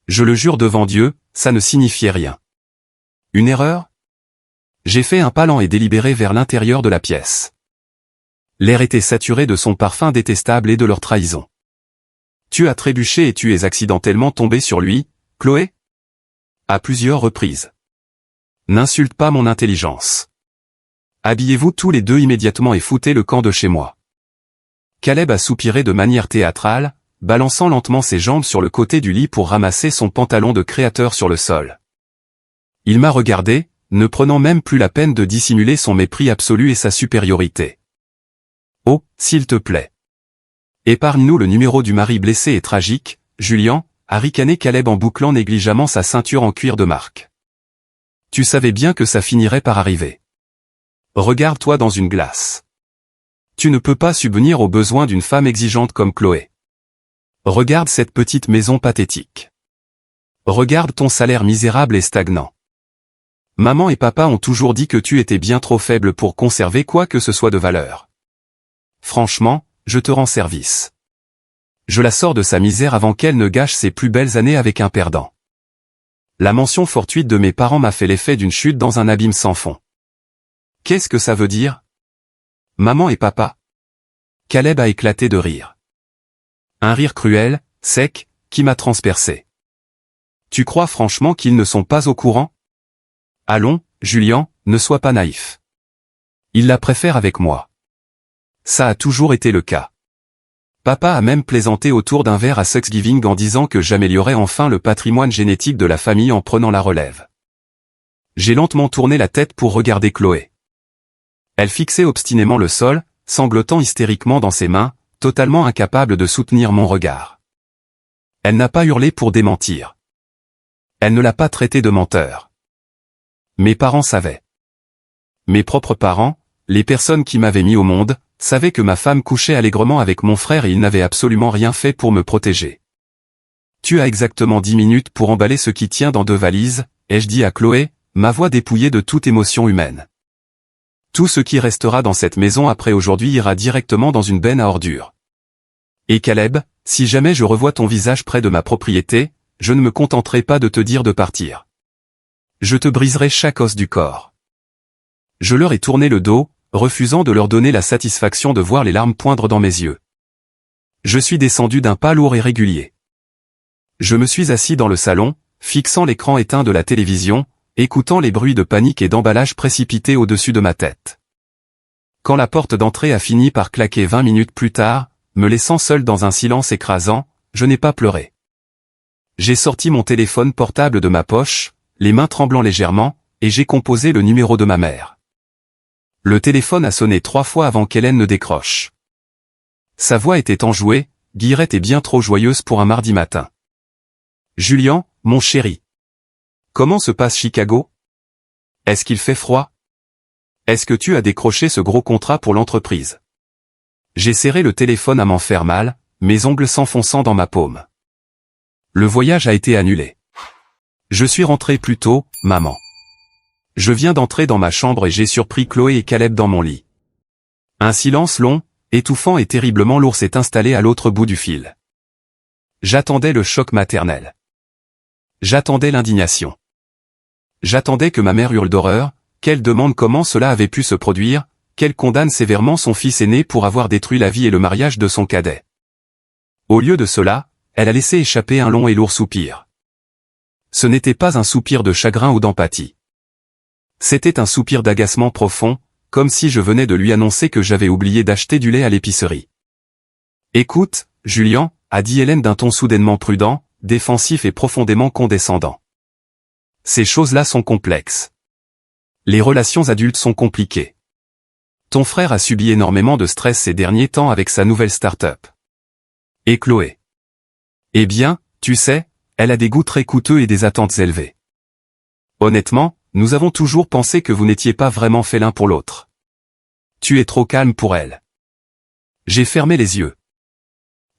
Je le jure devant Dieu, ça ne signifiait rien. Une erreur ? J'ai fait un pas lent et délibéré vers l'intérieur de la pièce. L'air était saturé de son parfum détestable et de leur trahison. Tu as trébuché et tu es accidentellement tombé sur lui, Chloé ? À plusieurs reprises. N'insulte pas mon intelligence. Habillez-vous tous les deux immédiatement et foutez le camp de chez moi. Caleb a soupiré de manière théâtrale, balançant lentement ses jambes sur le côté du lit pour ramasser son pantalon de créateur sur le sol. Il m'a regardé, ne prenant même plus la peine de dissimuler son mépris absolu et sa supériorité. « Oh, s'il te plaît. Épargne-nous le numéro du mari blessé et tragique, Julian », a ricané Caleb en bouclant négligemment sa ceinture en cuir de marque. « Tu savais bien que ça finirait par arriver. Regarde-toi dans une glace. Tu ne peux pas subvenir aux besoins d'une femme exigeante comme Chloé. Regarde cette petite maison pathétique. Regarde ton salaire misérable et stagnant. Maman et papa ont toujours dit que tu étais bien trop faible pour conserver quoi que ce soit de valeur. Franchement, je te rends service. Je la sors de sa misère avant qu'elle ne gâche ses plus belles années avec un perdant. La mention fortuite de mes parents m'a fait l'effet d'une chute dans un abîme sans fond. Qu'est-ce que ça veut dire ? Maman et papa ? Caleb a éclaté de rire. Un rire cruel, sec, qui m'a transpercé. Tu crois franchement qu'ils ne sont pas au courant ? Allons, Julian, ne sois pas naïf. Ils la préfèrent avec moi. Ça a toujours été le cas. Papa a même plaisanté autour d'un verre à Thanksgiving en disant que j'améliorais enfin le patrimoine génétique de la famille en prenant la relève. J'ai lentement tourné la tête pour regarder Chloé. Elle fixait obstinément le sol, sanglotant hystériquement dans ses mains, totalement incapable de soutenir mon regard. Elle n'a pas hurlé pour démentir. Elle ne l'a pas traité de menteur. Mes parents savaient. Mes propres parents, les personnes qui m'avaient mis au monde, savaient que ma femme couchait allègrement avec mon frère et ils n'avaient absolument rien fait pour me protéger. Tu as exactement 10 minutes pour emballer ce qui tient dans 2 valises, ai-je dit à Chloé, ma voix dépouillée de toute émotion humaine. Tout ce qui restera dans cette maison après aujourd'hui ira directement dans une benne à ordures. Et Caleb, si jamais je revois ton visage près de ma propriété, je ne me contenterai pas de te dire de partir. Je te briserai chaque os du corps. Je leur ai tourné le dos, refusant de leur donner la satisfaction de voir les larmes poindre dans mes yeux. Je suis descendu d'un pas lourd et régulier. Je me suis assis dans le salon, fixant l'écran éteint de la télévision, écoutant les bruits de panique et d'emballage précipités au-dessus de ma tête. Quand la porte d'entrée a fini par claquer 20 minutes plus tard, me laissant seul dans un silence écrasant, je n'ai pas pleuré. J'ai sorti mon téléphone portable de ma poche, les mains tremblant légèrement, et j'ai composé le numéro de ma mère. Le téléphone a sonné 3 fois avant qu'Hélène ne décroche. Sa voix était enjouée, guillerette et bien trop joyeuse pour un mardi matin. « Julian, mon chéri. Comment se passe Chicago ? Est-ce qu'il fait froid ? Est-ce que tu as décroché ce gros contrat pour l'entreprise ? » J'ai serré le téléphone à m'en faire mal, mes ongles s'enfonçant dans ma paume. Le voyage a été annulé. Je suis rentré plus tôt, maman. Je viens d'entrer dans ma chambre et j'ai surpris Chloé et Caleb dans mon lit. Un silence long, étouffant et terriblement lourd s'est installé à l'autre bout du fil. J'attendais le choc maternel. J'attendais l'indignation. J'attendais que ma mère hurle d'horreur, qu'elle demande comment cela avait pu se produire, qu'elle condamne sévèrement son fils aîné pour avoir détruit la vie et le mariage de son cadet. Au lieu de cela, elle a laissé échapper un long et lourd soupir. Ce n'était pas un soupir de chagrin ou d'empathie. C'était un soupir d'agacement profond, comme si je venais de lui annoncer que j'avais oublié d'acheter du lait à l'épicerie. « Écoute, Julian », a dit Hélène d'un ton soudainement prudent, défensif et profondément condescendant. Ces choses-là sont complexes. Les relations adultes sont compliquées. Ton frère a subi énormément de stress ces derniers temps avec sa nouvelle start-up. Et Chloé? Eh bien, tu sais, elle a des goûts très coûteux et des attentes élevées. Honnêtement, nous avons toujours pensé que vous n'étiez pas vraiment fait l'un pour l'autre. Tu es trop calme pour elle. J'ai fermé les yeux.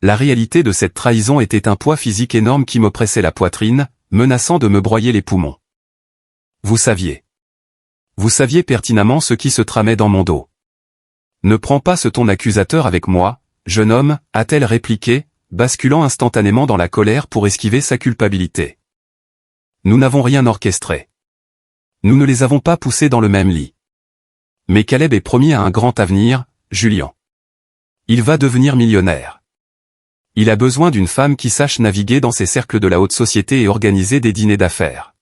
La réalité de cette trahison était un poids physique énorme qui m'oppressait la poitrine, menaçant de me broyer les poumons. Vous saviez. Vous saviez pertinemment ce qui se tramait dans mon dos. Ne prends pas ce ton accusateur avec moi, jeune homme, a-t-elle répliqué, basculant instantanément dans la colère pour esquiver sa culpabilité. Nous n'avons rien orchestré. Nous ne les avons pas poussés dans le même lit. Mais Caleb est promis à un grand avenir, Julian. Il va devenir millionnaire. Il a besoin d'une femme qui sache naviguer dans ces cercles de la haute société et organiser des dîners d'affaires.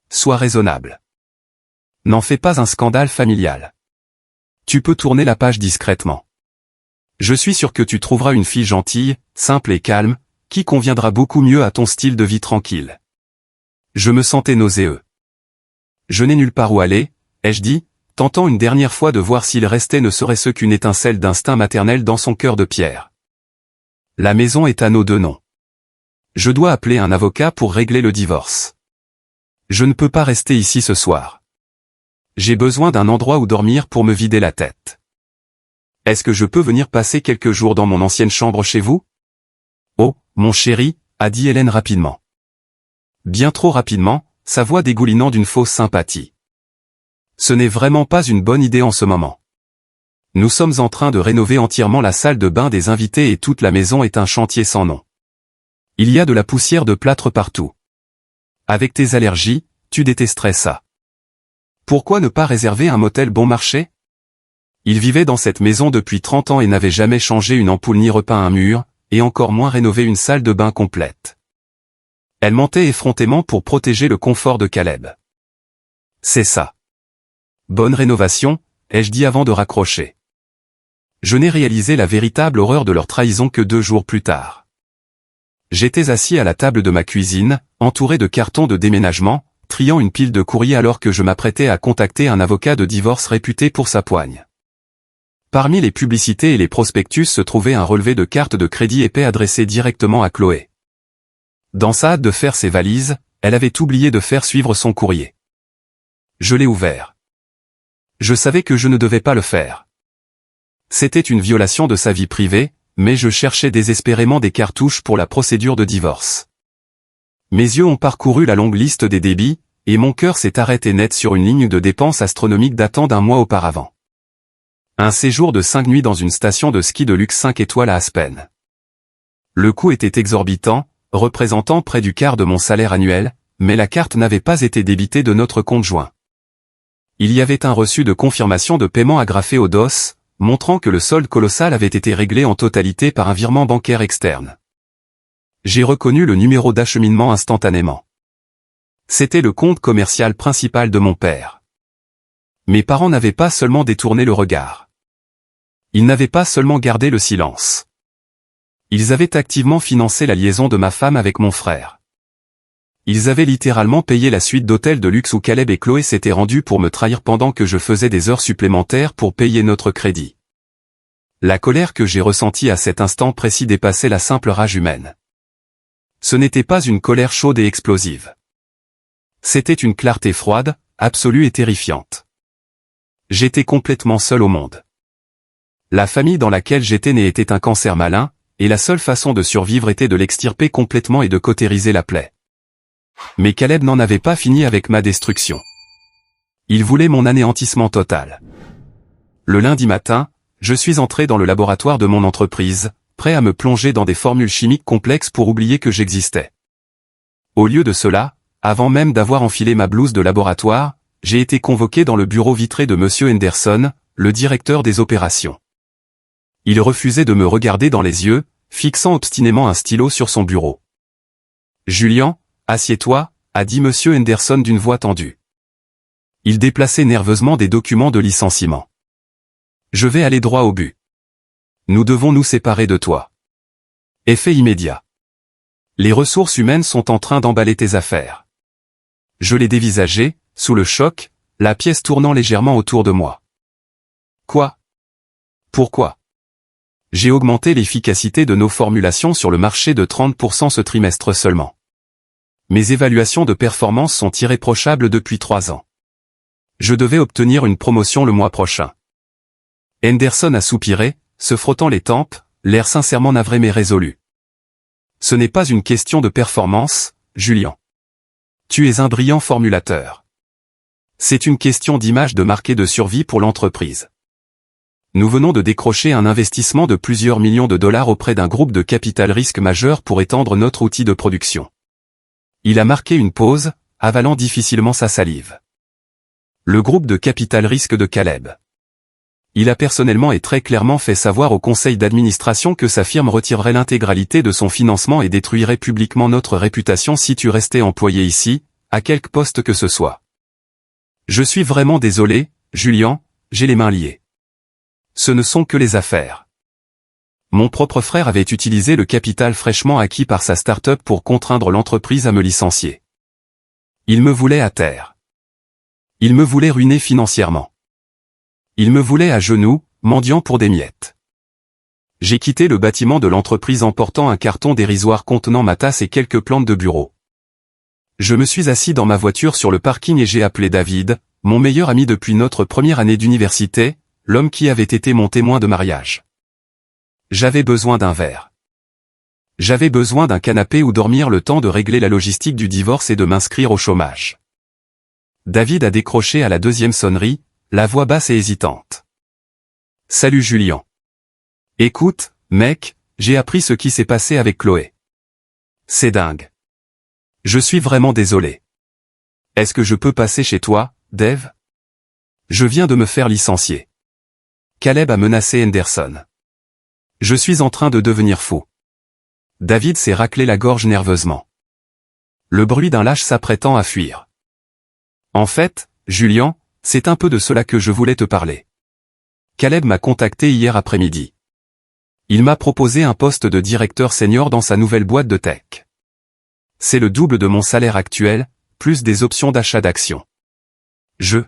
Sois raisonnable. N'en fais pas un scandale familial. Tu peux tourner la page discrètement. Je suis sûr que tu trouveras une fille gentille, simple et calme, qui conviendra beaucoup mieux à ton style de vie tranquille. Je me sentais nauséeux. Je n'ai nulle part où aller, ai-je dit, tentant une dernière fois de voir s'il restait ne serait-ce qu'une étincelle d'instinct maternel dans son cœur de pierre. La maison est à nos deux noms. Je dois appeler un avocat pour régler le divorce. Je ne peux pas rester ici ce soir. J'ai besoin d'un endroit où dormir pour me vider la tête. Est-ce que je peux venir passer quelques jours dans mon ancienne chambre chez vous? Oh, mon chéri, a dit Hélène rapidement. Bien trop rapidement, sa voix dégoulinant d'une fausse sympathie. Ce n'est vraiment pas une bonne idée en ce moment. Nous sommes en train de rénover entièrement la salle de bain des invités et toute la maison est un chantier sans nom. Il y a de la poussière de plâtre partout. Avec tes allergies, tu détesterais ça. Pourquoi ne pas réserver un motel bon marché? Il vivait dans cette maison depuis 30 ans et n'avait jamais changé une ampoule ni repeint un mur, et encore moins rénové une salle de bain complète. Elle mentait effrontément pour protéger le confort de Caleb. C'est ça. Bonne rénovation, ai-je dit avant de raccrocher. Je n'ai réalisé la véritable horreur de leur trahison que 2 jours plus tard. J'étais assis à la table de ma cuisine, entouré de cartons de déménagement, triant une pile de courriers alors que je m'apprêtais à contacter un avocat de divorce réputé pour sa poigne. Parmi les publicités et les prospectus se trouvait un relevé de carte de crédit épais adressé directement à Chloé. Dans sa hâte de faire ses valises, elle avait oublié de faire suivre son courrier. Je l'ai ouvert. Je savais que je ne devais pas le faire. C'était une violation de sa vie privée, mais je cherchais désespérément des cartouches pour la procédure de divorce. Mes yeux ont parcouru la longue liste des débits, et mon cœur s'est arrêté net sur une ligne de dépenses astronomiques datant d'1 mois auparavant. Un séjour de 5 nuits dans une station de ski de luxe 5 étoiles à Aspen. Le coût était exorbitant, représentant près du quart de mon salaire annuel, mais la carte n'avait pas été débitée de notre compte joint. Il y avait un reçu de confirmation de paiement agrafé au dos, montrant que le solde colossal avait été réglé en totalité par un virement bancaire externe. J'ai reconnu le numéro d'acheminement instantanément. C'était le compte commercial principal de mon père. Mes parents n'avaient pas seulement détourné le regard. Ils n'avaient pas seulement gardé le silence. Ils avaient activement financé la liaison de ma femme avec mon frère. Ils avaient littéralement payé la suite d'hôtels de luxe où Caleb et Chloé s'étaient rendus pour me trahir pendant que je faisais des heures supplémentaires pour payer notre crédit. La colère que j'ai ressentie à cet instant précis dépassait la simple rage humaine. Ce n'était pas une colère chaude et explosive. C'était une clarté froide, absolue et terrifiante. J'étais complètement seul au monde. La famille dans laquelle j'étais né était un cancer malin, et la seule façon de survivre était de l'extirper complètement et de cautériser la plaie. Mais Caleb n'en avait pas fini avec ma destruction. Il voulait mon anéantissement total. Le lundi matin, je suis entré dans le laboratoire de mon entreprise, prêt à me plonger dans des formules chimiques complexes pour oublier que j'existais. Au lieu de cela, avant même d'avoir enfilé ma blouse de laboratoire, j'ai été convoqué dans le bureau vitré de Monsieur Henderson, le directeur des opérations. Il refusait de me regarder dans les yeux, fixant obstinément un stylo sur son bureau. « Julian, assieds-toi » a dit Monsieur Henderson d'une voix tendue. Il déplaçait nerveusement des documents de licenciement. « Je vais aller droit au but. Nous devons nous séparer de toi. » Effet immédiat. Les ressources humaines sont en train d'emballer tes affaires. Je l'ai dévisagé, sous le choc, la pièce tournant légèrement autour de moi. Quoi? Pourquoi? J'ai augmenté l'efficacité de nos formulations sur le marché de 30% ce trimestre seulement. Mes évaluations de performance sont irréprochables depuis 3 ans. Je devais obtenir une promotion le mois prochain. Henderson a soupiré, se frottant les tempes, l'air sincèrement navré mais résolu. Ce n'est pas une question de performance, Julian. Tu es un brillant formulateur. C'est une question d'image de marque et de survie pour l'entreprise. Nous venons de décrocher un investissement de plusieurs millions de dollars auprès d'un groupe de capital risque majeur pour étendre notre outil de production. Il a marqué une pause, avalant difficilement sa salive. Le groupe de capital risque de Caleb. Il a personnellement et très clairement fait savoir au conseil d'administration que sa firme retirerait l'intégralité de son financement et détruirait publiquement notre réputation si tu restais employé ici, à quelque poste que ce soit. Je suis vraiment désolé, Julian, j'ai les mains liées. Ce ne sont que les affaires. Mon propre frère avait utilisé le capital fraîchement acquis par sa start-up pour contraindre l'entreprise à me licencier. Il me voulait à terre. Il me voulait ruiner financièrement. Il me voulait à genoux, mendiant pour des miettes. J'ai quitté le bâtiment de l'entreprise en portant un carton dérisoire contenant ma tasse et quelques plantes de bureau. Je me suis assis dans ma voiture sur le parking et j'ai appelé David, mon meilleur ami depuis notre première année d'université, l'homme qui avait été mon témoin de mariage. J'avais besoin d'un verre. J'avais besoin d'un canapé où dormir le temps de régler la logistique du divorce et de m'inscrire au chômage. David a décroché à la deuxième sonnerie, la voix basse et hésitante. « Salut Julian. Écoute, mec, j'ai appris ce qui s'est passé avec Chloé. C'est dingue. Je suis vraiment désolé. Est-ce que je peux passer chez toi, Dave? Je viens de me faire licencier. » Caleb a menacé Henderson. « Je suis en train de devenir fou. » David s'est raclé la gorge nerveusement. Le bruit d'un lâche s'apprêtant à fuir. « En fait, Julian, c'est un peu de cela que je voulais te parler. Caleb m'a contacté hier après-midi. Il m'a proposé un poste de directeur senior dans sa nouvelle boîte de tech. C'est le double de mon salaire actuel, plus des options d'achat d'actions. Je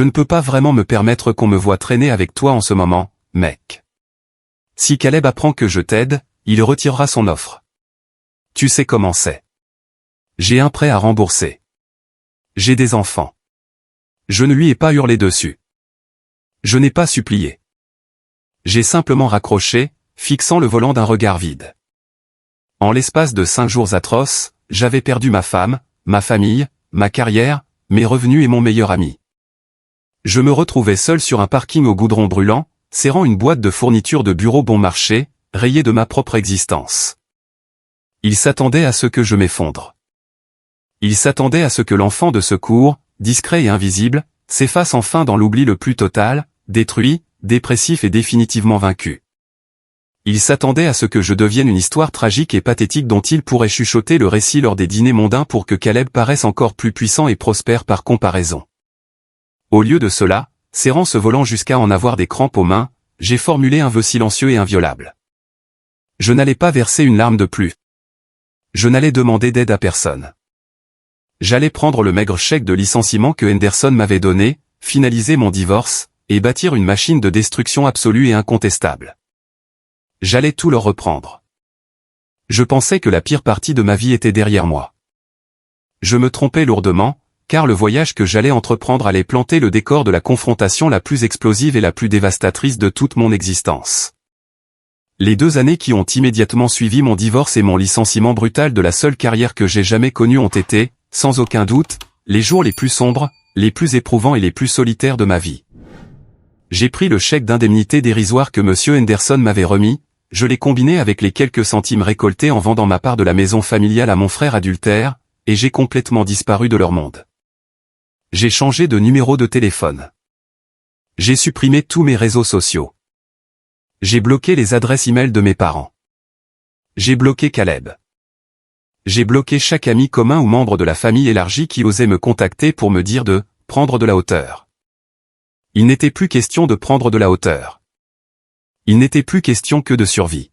ne peux pas vraiment me permettre qu'on me voie traîner avec toi en ce moment, mec. Si Caleb apprend que je t'aide, il retirera son offre. Tu sais comment c'est. J'ai un prêt à rembourser. J'ai des enfants. Je ne lui ai pas hurlé dessus. Je n'ai pas supplié. J'ai simplement raccroché, fixant le volant d'un regard vide. En l'espace de 5 jours atroces, j'avais perdu ma femme, ma famille, ma carrière, mes revenus et mon meilleur ami. Je me retrouvais seul sur un parking au goudron brûlant, serrant une boîte de fournitures de bureau bon marché, rayée de ma propre existence. Il s'attendait à ce que je m'effondre. Il s'attendait à ce que l'enfant de secours, discret et invisible, s'efface enfin dans l'oubli le plus total, détruit, dépressif et définitivement vaincu. Il s'attendait à ce que je devienne une histoire tragique et pathétique dont il pourrait chuchoter le récit lors des dîners mondains pour que Caleb paraisse encore plus puissant et prospère par comparaison. Au lieu de cela, serrant ce volant jusqu'à en avoir des crampes aux mains, j'ai formulé un vœu silencieux et inviolable. Je n'allais pas verser une larme de plus. Je n'allais demander d'aide à personne. J'allais prendre le maigre chèque de licenciement que Henderson m'avait donné, finaliser mon divorce, et bâtir une machine de destruction absolue et incontestable. J'allais tout leur reprendre. Je pensais que la pire partie de ma vie était derrière moi. Je me trompais lourdement, car le voyage que j'allais entreprendre allait planter le décor de la confrontation la plus explosive et la plus dévastatrice de toute mon existence. Les 2 années qui ont immédiatement suivi mon divorce et mon licenciement brutal de la seule carrière que j'ai jamais connue ont été, sans aucun doute, les jours les plus sombres, les plus éprouvants et les plus solitaires de ma vie. J'ai pris le chèque d'indemnité dérisoire que M. Henderson m'avait remis, je l'ai combiné avec les quelques centimes récoltés en vendant ma part de la maison familiale à mon frère adultère, et j'ai complètement disparu de leur monde. J'ai changé de numéro de téléphone. J'ai supprimé tous mes réseaux sociaux. J'ai bloqué les adresses e-mail de mes parents. J'ai bloqué Caleb. J'ai bloqué chaque ami commun ou membre de la famille élargie qui osait me contacter pour me dire de prendre de la hauteur. Il n'était plus question de prendre de la hauteur. Il n'était plus question que de survie.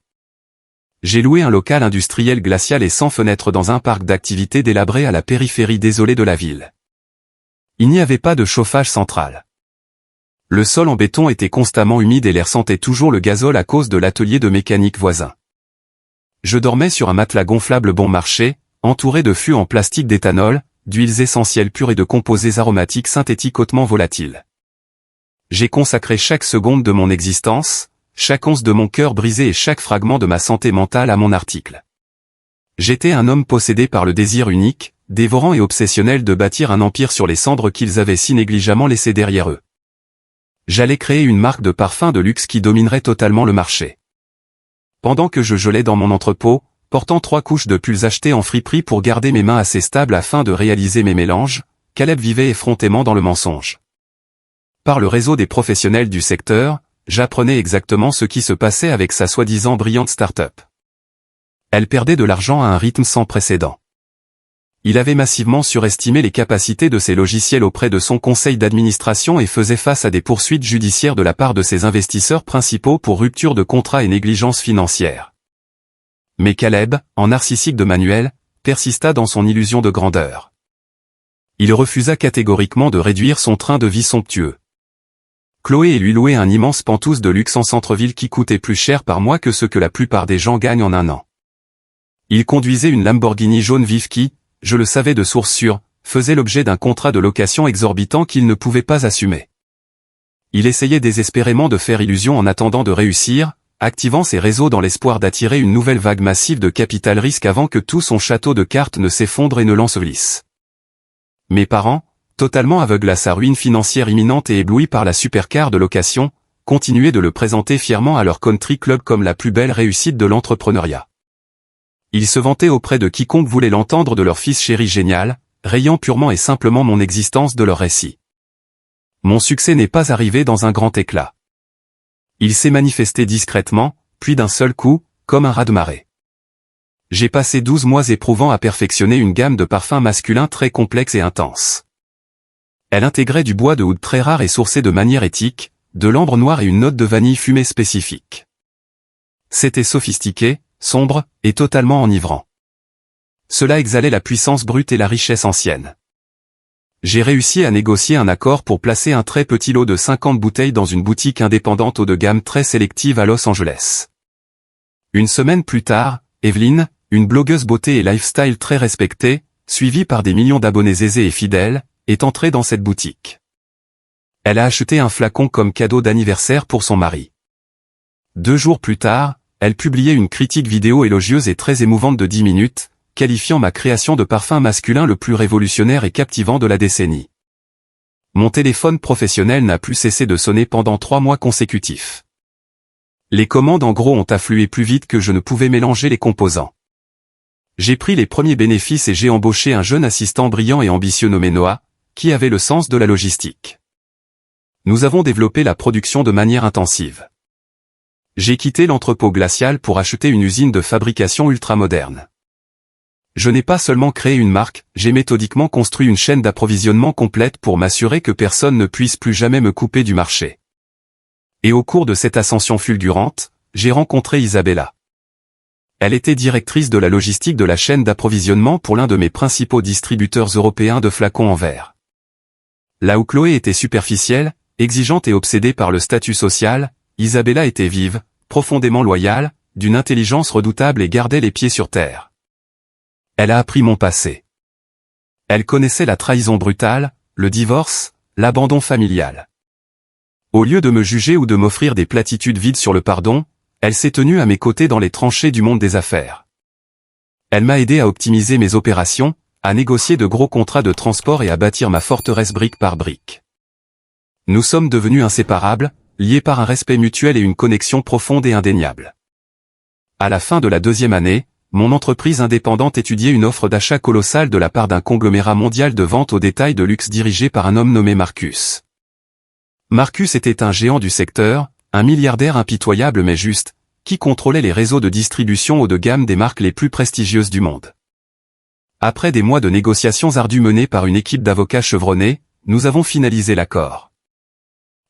J'ai loué un local industriel glacial et sans fenêtre dans un parc d'activités délabré à la périphérie désolée de la ville. Il n'y avait pas de chauffage central. Le sol en béton était constamment humide et l'air sentait toujours le gazole à cause de l'atelier de mécanique voisin. Je dormais sur un matelas gonflable bon marché, entouré de fûts en plastique d'éthanol, d'huiles essentielles pures et de composés aromatiques synthétiques hautement volatiles. J'ai consacré chaque seconde de mon existence, chaque once de mon cœur brisé et chaque fragment de ma santé mentale à mon article. J'étais un homme possédé par le désir unique, dévorant et obsessionnel de bâtir un empire sur les cendres qu'ils avaient si négligemment laissées derrière eux. J'allais créer une marque de parfum de luxe qui dominerait totalement le marché. Pendant que je gelais dans mon entrepôt, portant 3 couches de pulls achetées en friperie pour garder mes mains assez stables afin de réaliser mes mélanges, Caleb vivait effrontément dans le mensonge. Par le réseau des professionnels du secteur, j'apprenais exactement ce qui se passait avec sa soi-disant brillante start-up. Elle perdait de l'argent à un rythme sans précédent. Il avait massivement surestimé les capacités de ses logiciels auprès de son conseil d'administration et faisait face à des poursuites judiciaires de la part de ses investisseurs principaux pour rupture de contrat et négligence financière. Mais Caleb, en narcissique de manuel, persista dans son illusion de grandeur. Il refusa catégoriquement de réduire son train de vie somptueux. Chloé lui louait un immense pantouse de luxe en centre-ville qui coûtait plus cher par mois que ce que la plupart des gens gagnent en un an. Il conduisait une Lamborghini jaune vive qui, je le savais de source sûre, faisait l'objet d'un contrat de location exorbitant qu'il ne pouvait pas assumer. Il essayait désespérément de faire illusion en attendant de réussir, activant ses réseaux dans l'espoir d'attirer une nouvelle vague massive de capital risque avant que tout son château de cartes ne s'effondre et ne l'ensevelisse. Mes parents, totalement aveugles à sa ruine financière imminente et éblouis par la supercar de location, continuaient de le présenter fièrement à leur country club comme la plus belle réussite de l'entrepreneuriat. Ils se vantaient auprès de quiconque voulait l'entendre de leur fils chéri génial, rayant purement et simplement mon existence de leur récit. Mon succès n'est pas arrivé dans un grand éclat. Il s'est manifesté discrètement, puis d'un seul coup, comme un raz-de-marée. J'ai passé 12 mois éprouvants à perfectionner une gamme de parfums masculins très complexe et intense. Elle intégrait du bois de oud très rare et sourcé de manière éthique, de l'ambre noir et une note de vanille fumée spécifique. C'était sophistiqué, sombre, et totalement enivrant. Cela exhalait la puissance brute et la richesse ancienne. J'ai réussi à négocier un accord pour placer un très petit lot de 50 bouteilles dans une boutique indépendante haut de gamme très sélective à Los Angeles. Une semaine plus tard, Evelyne, une blogueuse beauté et lifestyle très respectée, suivie par des millions d'abonnés aisés et fidèles, est entrée dans cette boutique. Elle a acheté un flacon comme cadeau d'anniversaire pour son mari. 2 jours plus tard, elle publiait une critique vidéo élogieuse et très émouvante de 10 minutes, qualifiant ma création de parfum masculin le plus révolutionnaire et captivant de la décennie. Mon téléphone professionnel n'a plus cessé de sonner pendant 3 mois consécutifs. Les commandes en gros ont afflué plus vite que je ne pouvais mélanger les composants. J'ai pris les premiers bénéfices et j'ai embauché un jeune assistant brillant et ambitieux nommé Noah, qui avait le sens de la logistique. Nous avons développé la production de manière intensive. J'ai quitté l'entrepôt glacial pour acheter une usine de fabrication ultramoderne. Je n'ai pas seulement créé une marque, j'ai méthodiquement construit une chaîne d'approvisionnement complète pour m'assurer que personne ne puisse plus jamais me couper du marché. Et au cours de cette ascension fulgurante, j'ai rencontré Isabella. Elle était directrice de la logistique de la chaîne d'approvisionnement pour l'un de mes principaux distributeurs européens de flacons en verre. Là où Chloé était superficielle, exigeante et obsédée par le statut social, Isabella était vive, profondément loyale, d'une intelligence redoutable et gardait les pieds sur terre. Elle a appris mon passé. Elle connaissait la trahison brutale, le divorce, l'abandon familial. Au lieu de me juger ou de m'offrir des platitudes vides sur le pardon, Elle s'est tenue à mes côtés dans les tranchées du monde des affaires. Elle m'a aidé à optimiser mes opérations, à négocier de gros contrats de transport et à bâtir ma forteresse brique par brique. Nous sommes devenus inséparables, liés par un respect mutuel et une connexion profonde et indéniable. À la fin de la 2e année, mon entreprise indépendante étudiait une offre d'achat colossale de la part d'un conglomérat mondial de vente au détail de luxe dirigé par un homme nommé Marcus. Marcus était un géant du secteur, un milliardaire impitoyable mais juste, qui contrôlait les réseaux de distribution haut de gamme des marques les plus prestigieuses du monde. Après des mois de négociations ardues menées par une équipe d'avocats chevronnés, nous avons finalisé l'accord.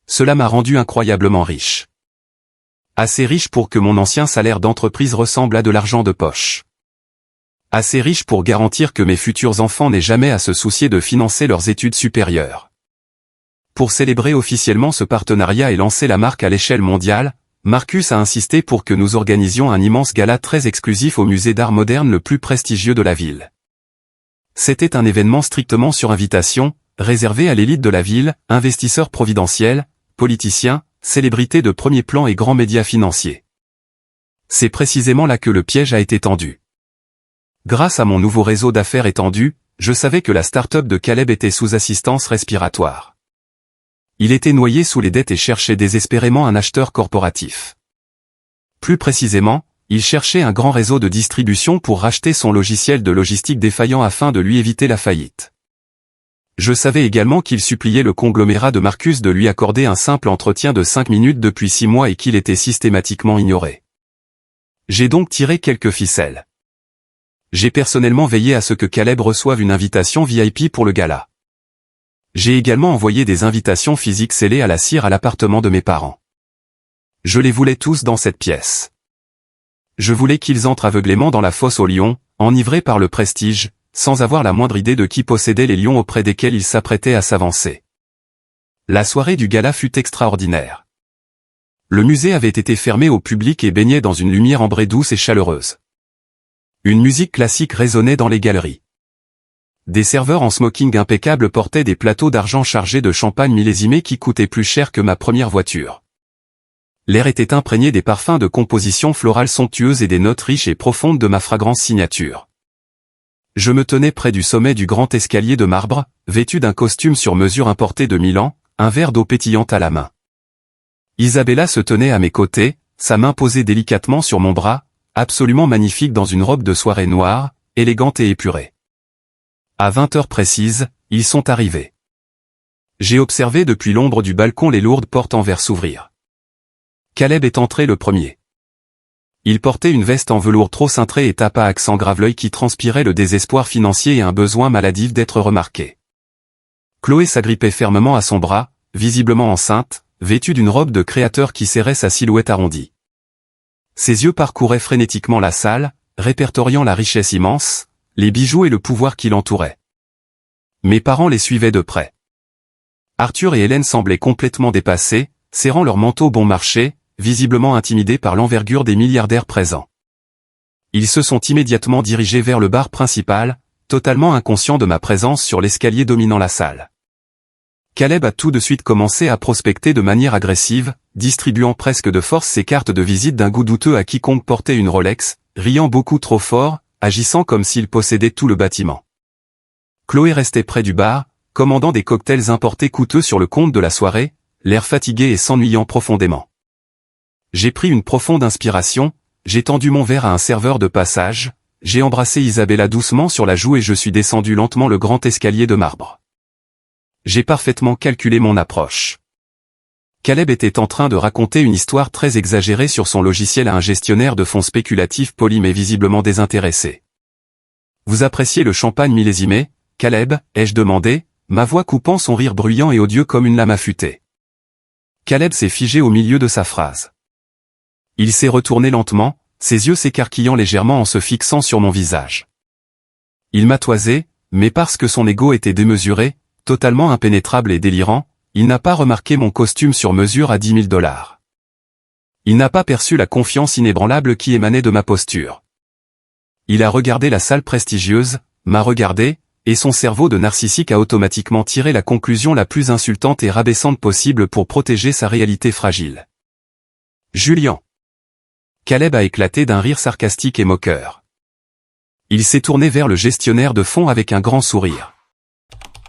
Cela m'a rendu incroyablement riche. Assez riche pour que mon ancien salaire d'entreprise ressemble à de l'argent de poche. Assez riche pour garantir que mes futurs enfants n'aient jamais à se soucier de financer leurs études supérieures. Pour célébrer officiellement ce partenariat et lancer la marque à l'échelle mondiale, Marcus a insisté pour que nous organisions un immense gala très exclusif au musée d'art moderne le plus prestigieux de la ville. C'était un événement strictement sur invitation, réservé à l'élite de la ville, investisseurs providentiels, politiciens, célébrités de premier plan et grands médias financiers. C'est précisément là que le piège a été tendu. Grâce à mon nouveau réseau d'affaires étendu, je savais que la start-up de Caleb était sous assistance respiratoire. Il était noyé sous les dettes et cherchait désespérément un acheteur corporatif. Plus précisément, il cherchait un grand réseau de distribution pour racheter son logiciel de logistique défaillant afin de lui éviter la faillite. Je savais également qu'il suppliait le conglomérat de Marcus de lui accorder un simple entretien de 5 minutes depuis 6 mois et qu'il était systématiquement ignoré. J'ai donc tiré quelques ficelles. J'ai personnellement veillé à ce que Caleb reçoive une invitation VIP pour le gala. J'ai également envoyé des invitations physiques scellées à la cire à l'appartement de mes parents. Je les voulais tous dans cette pièce. Je voulais qu'ils entrent aveuglément dans la fosse aux lions, enivrés par le prestige, sans avoir la moindre idée de qui possédait les lions auprès desquels ils s'apprêtaient à s'avancer. La soirée du gala fut extraordinaire. Le musée avait été fermé au public et baignait dans une lumière ambrée douce et chaleureuse. Une musique classique résonnait dans les galeries. Des serveurs en smoking impeccable portaient des plateaux d'argent chargés de champagne millésimé qui coûtaient plus cher que ma première voiture. L'air était imprégné des parfums de composition florale somptueuse et des notes riches et profondes de ma fragrance signature. Je me tenais près du sommet du grand escalier de marbre, vêtu d'un costume sur mesure importé de Milan, un verre d'eau pétillante à la main. Isabella se tenait à mes côtés, sa main posée délicatement sur mon bras, absolument magnifique dans une robe de soirée noire, élégante et épurée. À 20 heures précises, ils sont arrivés. J'ai observé depuis l'ombre du balcon les lourdes portes en verre s'ouvrir. Caleb est entré le premier. Il portait une veste en velours trop cintrée et tapa à accent grave l'œil qui transpirait le désespoir financier et un besoin maladif d'être remarqué. Chloé s'agrippait fermement à son bras, visiblement enceinte, vêtue d'une robe de créateur qui serrait sa silhouette arrondie. Ses yeux parcouraient frénétiquement la salle, répertoriant la richesse immense, les bijoux et le pouvoir qui l'entouraient. Mes parents les suivaient de près. Arthur et Hélène semblaient complètement dépassés, serrant leur manteau bon marché, visiblement intimidés par l'envergure des milliardaires présents. Ils se sont immédiatement dirigés vers le bar principal, totalement inconscients de ma présence sur l'escalier dominant la salle. Caleb a tout de suite commencé à prospecter de manière agressive, distribuant presque de force ses cartes de visite d'un goût douteux à quiconque portait une Rolex, riant beaucoup trop fort, agissant comme s'il possédait tout le bâtiment. Chloé restait près du bar, commandant des cocktails importés coûteux sur le compte de la soirée, l'air fatigué et s'ennuyant profondément. J'ai pris une profonde inspiration, j'ai tendu mon verre à un serveur de passage, j'ai embrassé Isabella doucement sur la joue et je suis descendu lentement le grand escalier de marbre. J'ai parfaitement calculé mon approche. Caleb était en train de raconter une histoire très exagérée sur son logiciel à un gestionnaire de fonds spéculatifs poli mais visiblement désintéressé. « Vous appréciez le champagne millésimé, Caleb ?» ai-je demandé, ma voix coupant son rire bruyant et odieux comme une lame affûtée. Caleb s'est figé au milieu de sa phrase. Il s'est retourné lentement, ses yeux s'écarquillant légèrement en se fixant sur mon visage. Il m'a toisé, mais parce que son ego était démesuré, totalement impénétrable et délirant, il n'a pas remarqué mon costume sur mesure à 10 000 $. Il n'a pas perçu la confiance inébranlable qui émanait de ma posture. Il a regardé la salle prestigieuse, m'a regardé, et son cerveau de narcissique a automatiquement tiré la conclusion la plus insultante et rabaissante possible pour protéger sa réalité fragile. Julian. Caleb a éclaté d'un rire sarcastique et moqueur. Il s'est tourné vers le gestionnaire de fonds avec un grand sourire.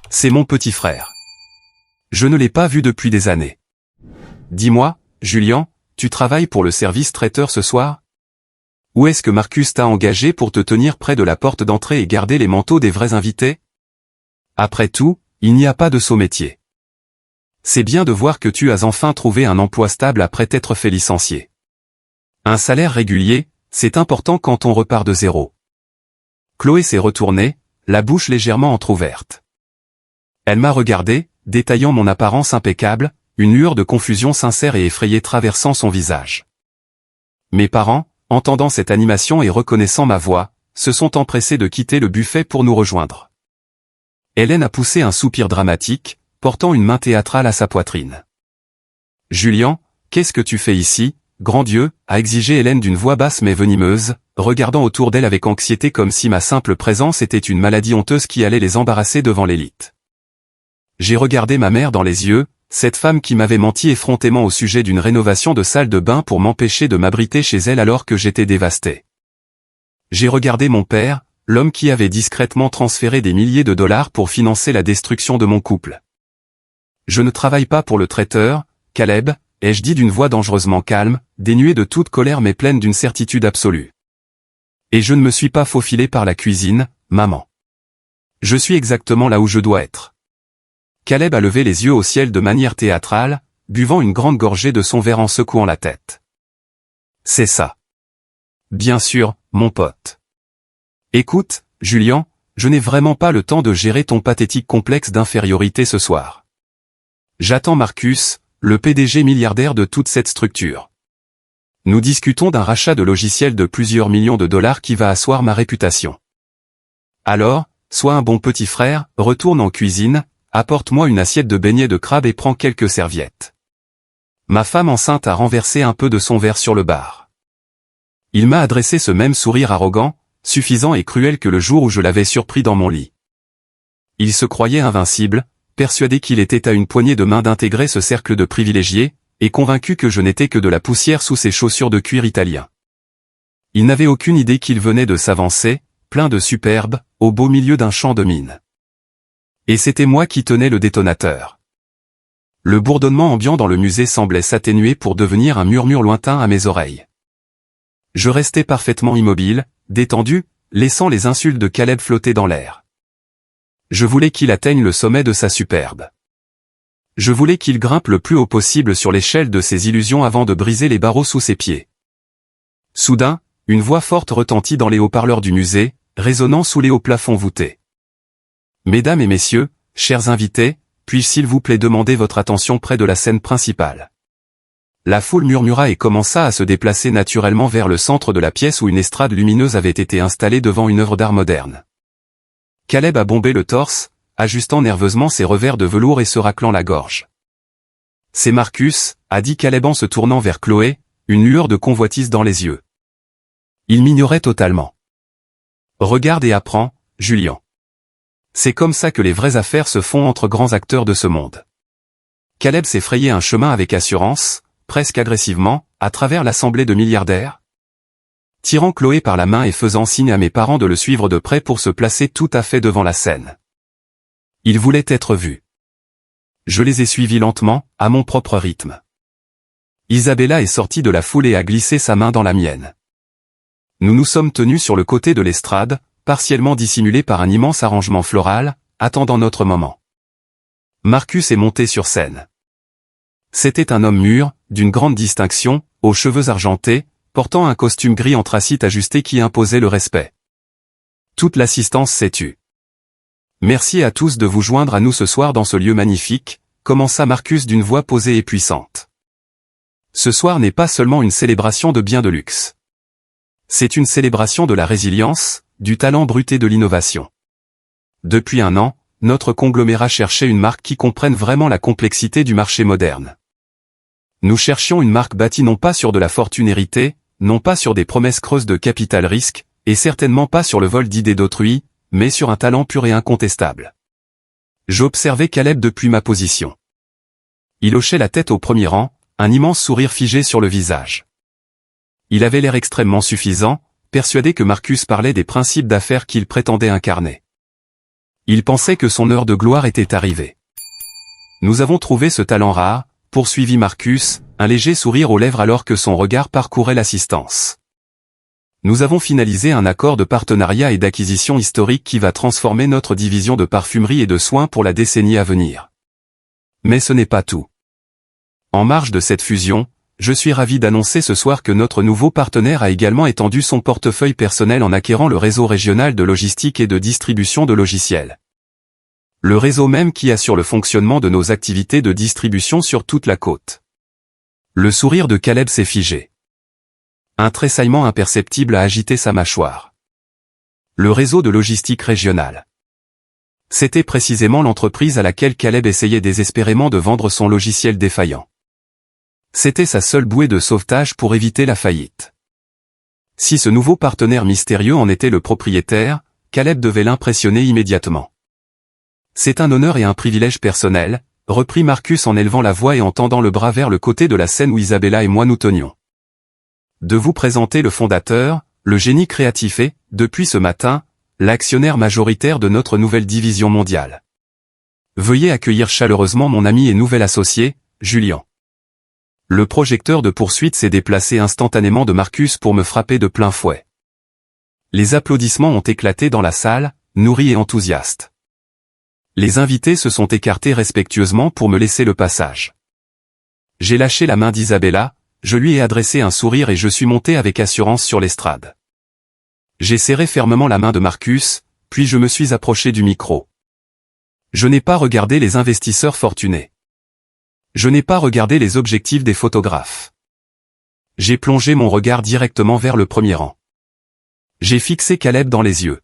C'est mon petit frère. Je ne l'ai pas vu depuis des années. Dis-moi, Julian, tu travailles pour le service traiteur ce soir? Où est-ce que Marcus t'a engagé pour te tenir près de la porte d'entrée et garder les manteaux des vrais invités? Après tout, il n'y a pas de saut métier. C'est bien de voir que tu as enfin trouvé un emploi stable après t'être fait licencier. Un salaire régulier, c'est important quand on repart de zéro. Chloé s'est retournée, la bouche légèrement entr'ouverte. Elle m'a regardé, détaillant mon apparence impeccable, une lueur de confusion sincère et effrayée traversant son visage. Mes parents, entendant cette animation et reconnaissant ma voix, se sont empressés de quitter le buffet pour nous rejoindre. Hélène a poussé un soupir dramatique, portant une main théâtrale à sa poitrine. « Julian, qu'est-ce que tu fais ici, grand Dieu ?» a exigé Hélène d'une voix basse mais venimeuse, regardant autour d'elle avec anxiété comme si ma simple présence était une maladie honteuse qui allait les embarrasser devant l'élite. J'ai regardé ma mère dans les yeux, cette femme qui m'avait menti effrontément au sujet d'une rénovation de salle de bain pour m'empêcher de m'abriter chez elle alors que j'étais dévasté. J'ai regardé mon père, l'homme qui avait discrètement transféré des milliers de dollars pour financer la destruction de mon couple. Je ne travaille pas pour le traiteur, Caleb, ai-je dit d'une voix dangereusement calme, dénuée de toute colère mais pleine d'une certitude absolue. Et je ne me suis pas faufilé par la cuisine, maman. Je suis exactement là où je dois être. Caleb a levé les yeux au ciel de manière théâtrale, buvant une grande gorgée de son verre en secouant la tête. C'est ça. Bien sûr, mon pote. Écoute, Julian, je n'ai vraiment pas le temps de gérer ton pathétique complexe d'infériorité ce soir. J'attends Marcus, le PDG milliardaire de toute cette structure. Nous discutons d'un rachat de logiciels de plusieurs millions de dollars qui va asseoir ma réputation. Alors, sois un bon petit frère, retourne en cuisine, apporte-moi une assiette de beignets de crabe et prends quelques serviettes. Ma femme enceinte a renversé un peu de son verre sur le bar. Il m'a adressé ce même sourire arrogant, suffisant et cruel que le jour où je l'avais surpris dans mon lit. Il se croyait invincible, persuadé qu'il était à une poignée de main d'intégrer ce cercle de privilégiés, et convaincu que je n'étais que de la poussière sous ses chaussures de cuir italien. Il n'avait aucune idée qu'il venait de s'avancer, plein de superbe, au beau milieu d'un champ de mine. Et c'était moi qui tenais le détonateur. Le bourdonnement ambiant dans le musée semblait s'atténuer pour devenir un murmure lointain à mes oreilles. Je restais parfaitement immobile, détendu, laissant les insultes de Caleb flotter dans l'air. Je voulais qu'il atteigne le sommet de sa superbe. Je voulais qu'il grimpe le plus haut possible sur l'échelle de ses illusions avant de briser les barreaux sous ses pieds. Soudain, une voix forte retentit dans les haut-parleurs du musée, résonnant sous les hauts plafonds voûtés. Mesdames et messieurs, chers invités, puis-je s'il vous plaît demander votre attention près de la scène principale. La foule murmura et commença à se déplacer naturellement vers le centre de la pièce où une estrade lumineuse avait été installée devant une œuvre d'art moderne. Caleb a bombé le torse, ajustant nerveusement ses revers de velours et se raclant la gorge. « C'est Marcus », a dit Caleb en se tournant vers Chloé, une lueur de convoitise dans les yeux. Il m'ignorait totalement. « Regarde et apprends, Julian. C'est comme ça que les vraies affaires se font entre grands acteurs de ce monde. » Caleb s'est frayé un chemin avec assurance, presque agressivement, à travers l'assemblée de milliardaires. Tirant Chloé par la main et faisant signe à mes parents de le suivre de près pour se placer tout à fait devant la scène. Il voulait être vu. Je les ai suivis lentement, à mon propre rythme. Isabella est sortie de la foule et a glissé sa main dans la mienne. Nous nous sommes tenus sur le côté de l'estrade, partiellement dissimulé par un immense arrangement floral, attendant notre moment. Marcus est monté sur scène. C'était un homme mûr, d'une grande distinction, aux cheveux argentés, portant un costume gris anthracite ajusté qui imposait le respect. Toute l'assistance s'est tue. Merci à tous de vous joindre à nous ce soir dans ce lieu magnifique, commença Marcus d'une voix posée et puissante. Ce soir n'est pas seulement une célébration de biens de luxe. C'est une célébration de la résilience, du talent brut et de l'innovation. Depuis un an, notre conglomérat cherchait une marque qui comprenne vraiment la complexité du marché moderne. Nous cherchions une marque bâtie non pas sur de la fortune héritée, non pas sur des promesses creuses de capital risque, et certainement pas sur le vol d'idées d'autrui, mais sur un talent pur et incontestable. J'observais Caleb depuis ma position. Il hochait la tête au premier rang, un immense sourire figé sur le visage. Il avait l'air extrêmement suffisant, persuadé que Marcus parlait des principes d'affaires qu'il prétendait incarner. Il pensait que son heure de gloire était arrivée. Nous avons trouvé ce talent rare, poursuivit Marcus, un léger sourire aux lèvres alors que son regard parcourait l'assistance. Nous avons finalisé un accord de partenariat et d'acquisition historique qui va transformer notre division de parfumerie et de soins pour la décennie à venir. Mais ce n'est pas tout. En marge de cette fusion, je suis ravi d'annoncer ce soir que notre nouveau partenaire a également étendu son portefeuille personnel en acquérant le réseau régional de logistique et de distribution de logiciels. Le réseau même qui assure le fonctionnement de nos activités de distribution sur toute la côte. Le sourire de Caleb s'est figé. Un tressaillement imperceptible a agité sa mâchoire. Le réseau de logistique régionale. C'était précisément l'entreprise à laquelle Caleb essayait désespérément de vendre son logiciel défaillant. C'était sa seule bouée de sauvetage pour éviter la faillite. Si ce nouveau partenaire mystérieux en était le propriétaire, Caleb devait l'impressionner immédiatement. C'est un honneur et un privilège personnel, reprit Marcus en élevant la voix et en tendant le bras vers le côté de la scène où Isabella et moi nous tenions. De vous présenter le fondateur, le génie créatif et, depuis ce matin, l'actionnaire majoritaire de notre nouvelle division mondiale. Veuillez accueillir chaleureusement mon ami et nouvel associé, Julien. Le projecteur de poursuite s'est déplacé instantanément de Marcus pour me frapper de plein fouet. Les applaudissements ont éclaté dans la salle, nourris et enthousiastes. Les invités se sont écartés respectueusement pour me laisser le passage. J'ai lâché la main d'Isabella, je lui ai adressé un sourire et je suis monté avec assurance sur l'estrade. J'ai serré fermement la main de Marcus, puis je me suis approché du micro. Je n'ai pas regardé les investisseurs fortunés. Je n'ai pas regardé les objectifs des photographes. J'ai plongé mon regard directement vers le premier rang. J'ai fixé Caleb dans les yeux.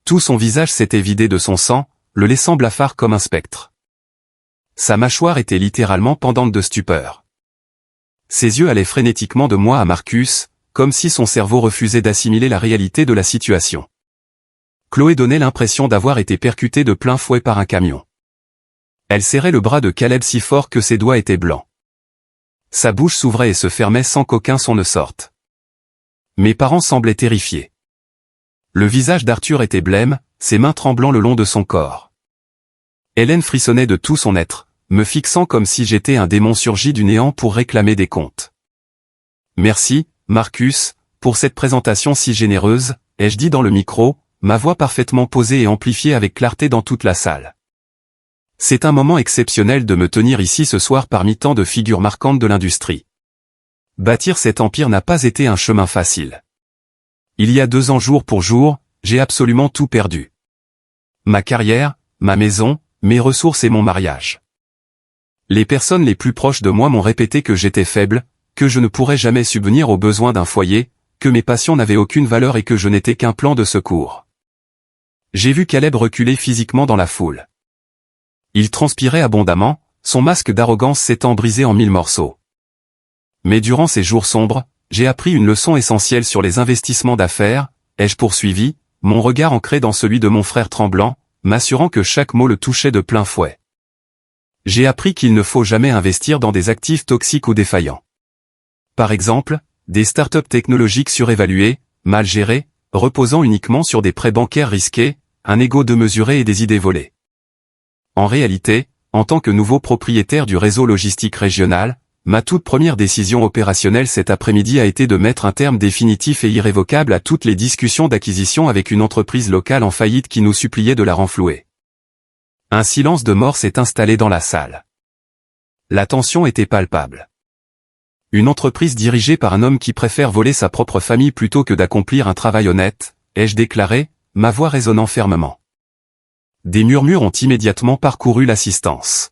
Tout son visage s'était vidé de son sang, le laissant blafard comme un spectre. Sa mâchoire était littéralement pendante de stupeur. Ses yeux allaient frénétiquement de moi à Marcus, comme si son cerveau refusait d'assimiler la réalité de la situation. Chloé donnait l'impression d'avoir été percutée de plein fouet par un camion. Elle serrait le bras de Caleb si fort que ses doigts étaient blancs. Sa bouche s'ouvrait et se fermait sans qu'aucun son ne sorte. Mes parents semblaient terrifiés. Le visage d'Arthur était blême, ses mains tremblant le long de son corps. Hélène frissonnait de tout son être, me fixant comme si j'étais un démon surgi du néant pour réclamer des comptes. Merci, Marcus, pour cette présentation si généreuse, ai-je dit dans le micro, ma voix parfaitement posée et amplifiée avec clarté dans toute la salle. C'est un moment exceptionnel de me tenir ici ce soir parmi tant de figures marquantes de l'industrie. Bâtir cet empire n'a pas été un chemin facile. Il y a 2 ans jour pour jour, j'ai absolument tout perdu. Ma carrière, ma maison, mes ressources et mon mariage. Les personnes les plus proches de moi m'ont répété que j'étais faible, que je ne pourrais jamais subvenir aux besoins d'un foyer, que mes passions n'avaient aucune valeur et que je n'étais qu'un plan de secours. J'ai vu Caleb reculer physiquement dans la foule. Il transpirait abondamment, son masque d'arrogance s'étant brisé en 1000 morceaux. Mais durant ces jours sombres, j'ai appris une leçon essentielle sur les investissements d'affaires, ai-je poursuivi, mon regard ancré dans celui de mon frère tremblant, m'assurant que chaque mot le touchait de plein fouet. J'ai appris qu'il ne faut jamais investir dans des actifs toxiques ou défaillants. Par exemple, des startups technologiques surévaluées, mal gérées, reposant uniquement sur des prêts bancaires risqués, un ego démesuré et des idées volées. En réalité, en tant que nouveau propriétaire du réseau logistique régional, ma toute première décision opérationnelle cet après-midi a été de mettre un terme définitif et irrévocable à toutes les discussions d'acquisition avec une entreprise locale en faillite qui nous suppliait de la renflouer. Un silence de mort s'est installé dans la salle. La tension était palpable. Une entreprise dirigée par un homme qui préfère voler sa propre famille plutôt que d'accomplir un travail honnête, ai-je déclaré, ma voix résonnant fermement. Des murmures ont immédiatement parcouru l'assistance.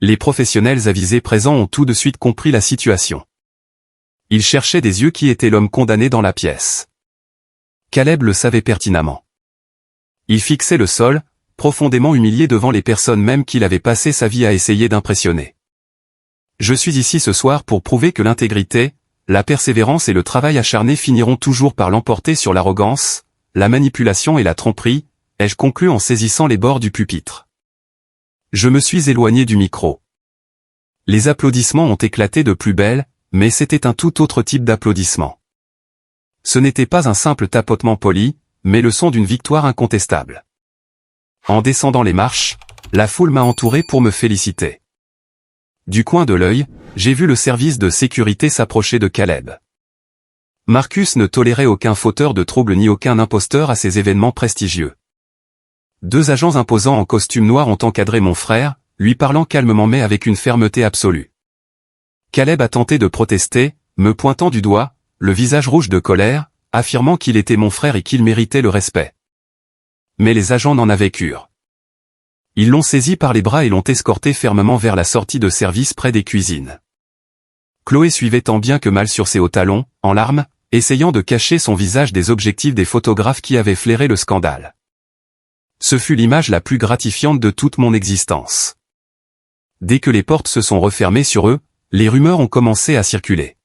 Les professionnels avisés présents ont tout de suite compris la situation. Ils cherchaient des yeux qui était l'homme condamné dans la pièce. Caleb le savait pertinemment. Il fixait le sol, profondément humilié devant les personnes même qu'il avait passé sa vie à essayer d'impressionner. Je suis ici ce soir pour prouver que l'intégrité, la persévérance et le travail acharné finiront toujours par l'emporter sur l'arrogance, la manipulation et la tromperie, ai-je conclu en saisissant les bords du pupitre. Je me suis éloigné du micro. Les applaudissements ont éclaté de plus belle, mais c'était un tout autre type d'applaudissement. Ce n'était pas un simple tapotement poli, mais le son d'une victoire incontestable. En descendant les marches, la foule m'a entouré pour me féliciter. Du coin de l'œil, j'ai vu le service de sécurité s'approcher de Caleb. Marcus ne tolérait aucun fauteur de trouble ni aucun imposteur à ces événements prestigieux. 2 agents imposants en costume noir ont encadré mon frère, lui parlant calmement mais avec une fermeté absolue. Caleb a tenté de protester, me pointant du doigt, le visage rouge de colère, affirmant qu'il était mon frère et qu'il méritait le respect. Mais les agents n'en avaient cure. Ils l'ont saisi par les bras et l'ont escorté fermement vers la sortie de service près des cuisines. Chloé suivait tant bien que mal sur ses hauts talons, en larmes, essayant de cacher son visage des objectifs des photographes qui avaient flairé le scandale. Ce fut l'image la plus gratifiante de toute mon existence. Dès que les portes se sont refermées sur eux, les rumeurs ont commencé à circuler.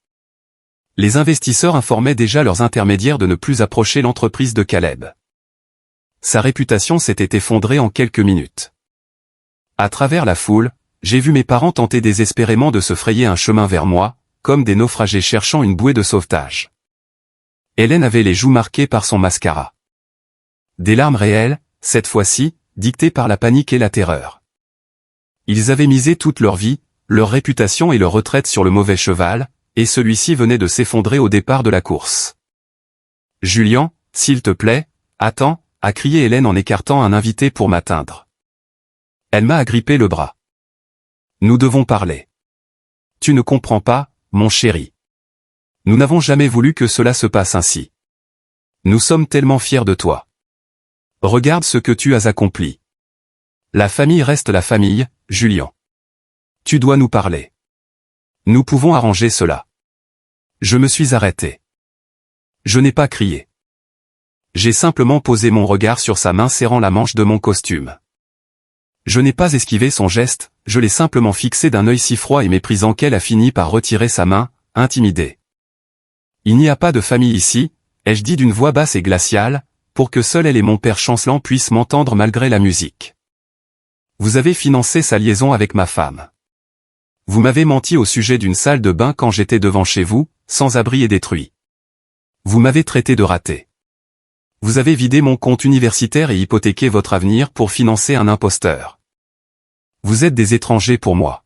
Les investisseurs informaient déjà leurs intermédiaires de ne plus approcher l'entreprise de Caleb. Sa réputation s'était effondrée en quelques minutes. À travers la foule, j'ai vu mes parents tenter désespérément de se frayer un chemin vers moi, comme des naufragés cherchant une bouée de sauvetage. Hélène avait les joues marquées par son mascara. Des larmes réelles, cette fois-ci, dictées par la panique et la terreur. Ils avaient misé toute leur vie, leur réputation et leur retraite sur le mauvais cheval, et celui-ci venait de s'effondrer au départ de la course. « Julien, s'il te plaît, attends !» a crié Hélène en écartant un invité pour m'atteindre. Elle m'a agrippé le bras. « Nous devons parler. Tu ne comprends pas, mon chéri. Nous n'avons jamais voulu que cela se passe ainsi. Nous sommes tellement fiers de toi. Regarde ce que tu as accompli. La famille reste la famille, Julien. Tu dois nous parler. Nous pouvons arranger cela. » Je me suis arrêté. Je n'ai pas crié. J'ai simplement posé mon regard sur sa main serrant la manche de mon costume. Je n'ai pas esquivé son geste, je l'ai simplement fixé d'un œil si froid et méprisant qu'elle a fini par retirer sa main, intimidée. « Il n'y a pas de famille ici », ai-je dit d'une voix basse et glaciale, pour que seul elle et mon père chancelant puissent m'entendre malgré la musique. « Vous avez financé sa liaison avec ma femme. Vous m'avez menti au sujet d'une salle de bain quand j'étais devant chez vous, sans abri et détruit. Vous m'avez traité de raté. Vous avez vidé mon compte universitaire et hypothéqué votre avenir pour financer un imposteur. Vous êtes des étrangers pour moi.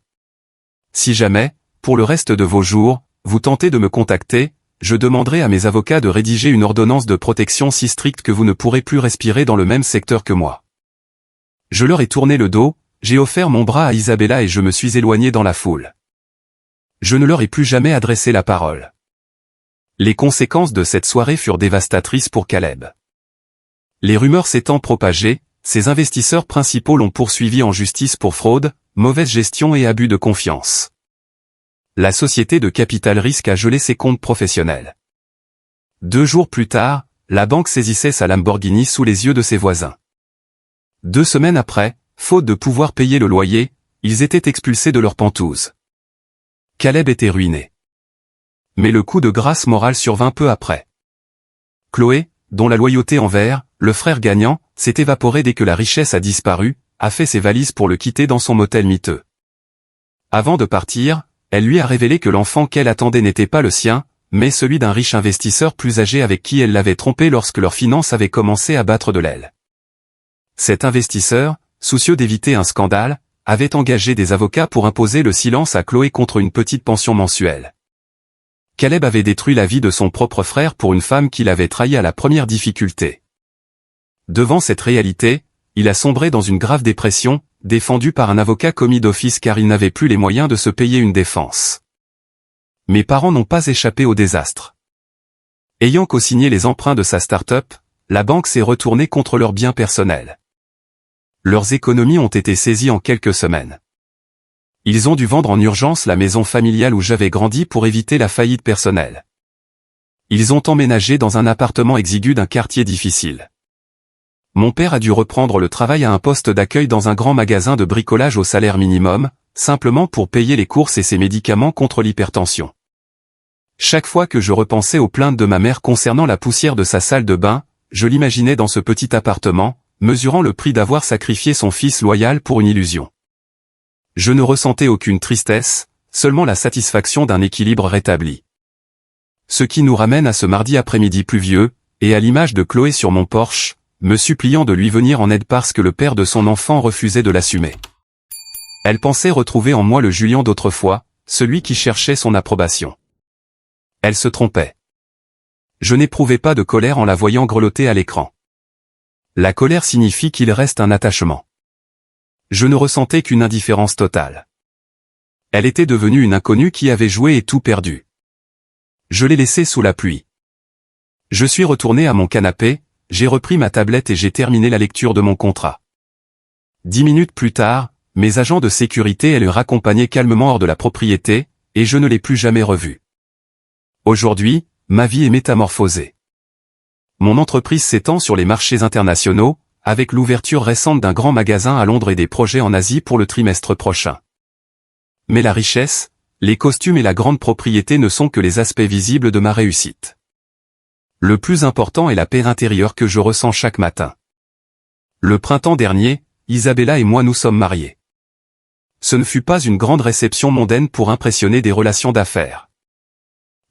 Si jamais, pour le reste de vos jours, vous tentez de me contacter, je demanderai à mes avocats de rédiger une ordonnance de protection si stricte que vous ne pourrez plus respirer dans le même secteur que moi. » Je leur ai tourné le dos, j'ai offert mon bras à Isabella et je me suis éloigné dans la foule. Je ne leur ai plus jamais adressé la parole. Les conséquences de cette soirée furent dévastatrices pour Caleb. Les rumeurs s'étant propagées, ses investisseurs principaux l'ont poursuivi en justice pour fraude, mauvaise gestion et abus de confiance. La société de capital risque a gelé ses comptes professionnels. 2 jours plus tard, la banque saisissait sa Lamborghini sous les yeux de ses voisins. 2 semaines après, faute de pouvoir payer le loyer, ils étaient expulsés de leur pentouse. Caleb était ruiné. Mais le coup de grâce morale survint peu après. Chloé, dont la loyauté envers le frère gagnant s'est évaporée dès que la richesse a disparu, a fait ses valises pour le quitter dans son motel miteux. Avant de partir, elle lui a révélé que l'enfant qu'elle attendait n'était pas le sien, mais celui d'un riche investisseur plus âgé avec qui elle l'avait trompé lorsque leurs finances avaient commencé à battre de l'aile. Cet investisseur, soucieux d'éviter un scandale, avait engagé des avocats pour imposer le silence à Chloé contre une petite pension mensuelle. Caleb avait détruit la vie de son propre frère pour une femme qu'il avait trahi à la première difficulté. Devant cette réalité, il a sombré dans une grave dépression, défendu par un avocat commis d'office car il n'avait plus les moyens de se payer une défense. Mes parents n'ont pas échappé au désastre. Ayant co-signé les emprunts de sa start-up, la banque s'est retournée contre leurs biens personnels. Leurs économies ont été saisies en quelques semaines. Ils ont dû vendre en urgence la maison familiale où j'avais grandi pour éviter la faillite personnelle. Ils ont emménagé dans un appartement exigu d'un quartier difficile. Mon père a dû reprendre le travail à un poste d'accueil dans un grand magasin de bricolage au salaire minimum, simplement pour payer les courses et ses médicaments contre l'hypertension. Chaque fois que je repensais aux plaintes de ma mère concernant la poussière de sa salle de bain, je l'imaginais dans ce petit appartement, mesurant le prix d'avoir sacrifié son fils loyal pour une illusion. Je ne ressentais aucune tristesse, seulement la satisfaction d'un équilibre rétabli. Ce qui nous ramène à ce mardi après-midi pluvieux, et à l'image de Chloé sur mon porche, me suppliant de lui venir en aide parce que le père de son enfant refusait de l'assumer. Elle pensait retrouver en moi le Julien d'autrefois, celui qui cherchait son approbation. Elle se trompait. Je n'éprouvais pas de colère en la voyant grelotter à l'écran. La colère signifie qu'il reste un attachement. Je ne ressentais qu'une indifférence totale. Elle était devenue une inconnue qui avait joué et tout perdu. Je l'ai laissée sous la pluie. Je suis retourné à mon canapé, j'ai repris ma tablette et j'ai terminé la lecture de mon contrat. 10 minutes plus tard, mes agents de sécurité le raccompagnaient calmement hors de la propriété, et je ne l'ai plus jamais revu. Aujourd'hui, ma vie est métamorphosée. Mon entreprise s'étend sur les marchés internationaux, avec l'ouverture récente d'un grand magasin à Londres et des projets en Asie pour le trimestre prochain. Mais la richesse, les costumes et la grande propriété ne sont que les aspects visibles de ma réussite. Le plus important est la paix intérieure que je ressens chaque matin. Le printemps dernier, Isabella et moi nous sommes mariés. Ce ne fut pas une grande réception mondaine pour impressionner des relations d'affaires.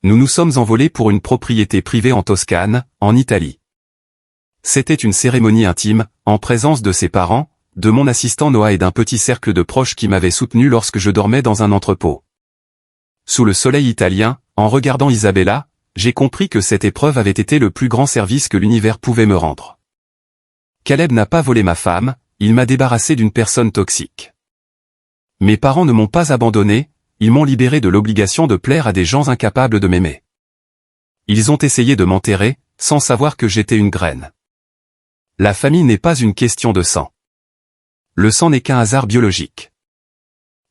Nous nous sommes envolés pour une propriété privée en Toscane, en Italie. C'était une cérémonie intime, en présence de ses parents, de mon assistant Noah et d'un petit cercle de proches qui m'avaient soutenu lorsque je dormais dans un entrepôt. Sous le soleil italien, en regardant Isabella, j'ai compris que cette épreuve avait été le plus grand service que l'univers pouvait me rendre. Caleb n'a pas volé ma femme, il m'a débarrassé d'une personne toxique. Mes parents ne m'ont pas abandonné, ils m'ont libéré de l'obligation de plaire à des gens incapables de m'aimer. Ils ont essayé de m'enterrer, sans savoir que j'étais une graine. La famille n'est pas une question de sang. Le sang n'est qu'un hasard biologique.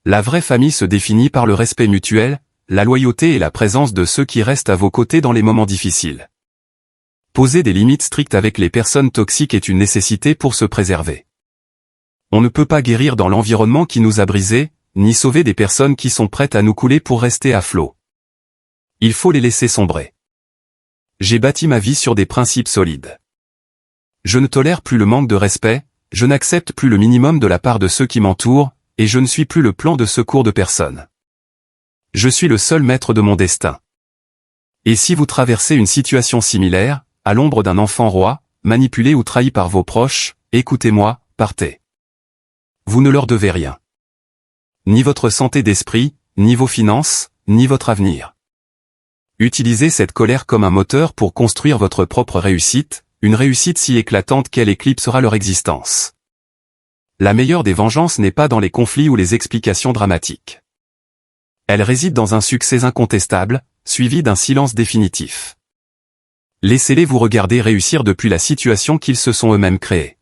La vraie famille se définit par le respect mutuel, la loyauté et la présence de ceux qui restent à vos côtés dans les moments difficiles. Poser des limites strictes avec les personnes toxiques est une nécessité pour se préserver. On ne peut pas guérir dans l'environnement qui nous a brisés, ni sauver des personnes qui sont prêtes à nous couler pour rester à flot. Il faut les laisser sombrer. J'ai bâti ma vie sur des principes solides. Je ne tolère plus le manque de respect, je n'accepte plus le minimum de la part de ceux qui m'entourent, et je ne suis plus le plan de secours de personne. Je suis le seul maître de mon destin. Et si vous traversez une situation similaire, à l'ombre d'un enfant roi, manipulé ou trahi par vos proches, écoutez-moi, partez. Vous ne leur devez rien. Ni votre santé d'esprit, ni vos finances, ni votre avenir. Utilisez cette colère comme un moteur pour construire votre propre réussite, une réussite si éclatante qu'elle éclipsera leur existence. La meilleure des vengeances n'est pas dans les conflits ou les explications dramatiques. Elle réside dans un succès incontestable, suivi d'un silence définitif. Laissez-les vous regarder réussir depuis la situation qu'ils se sont eux-mêmes créée.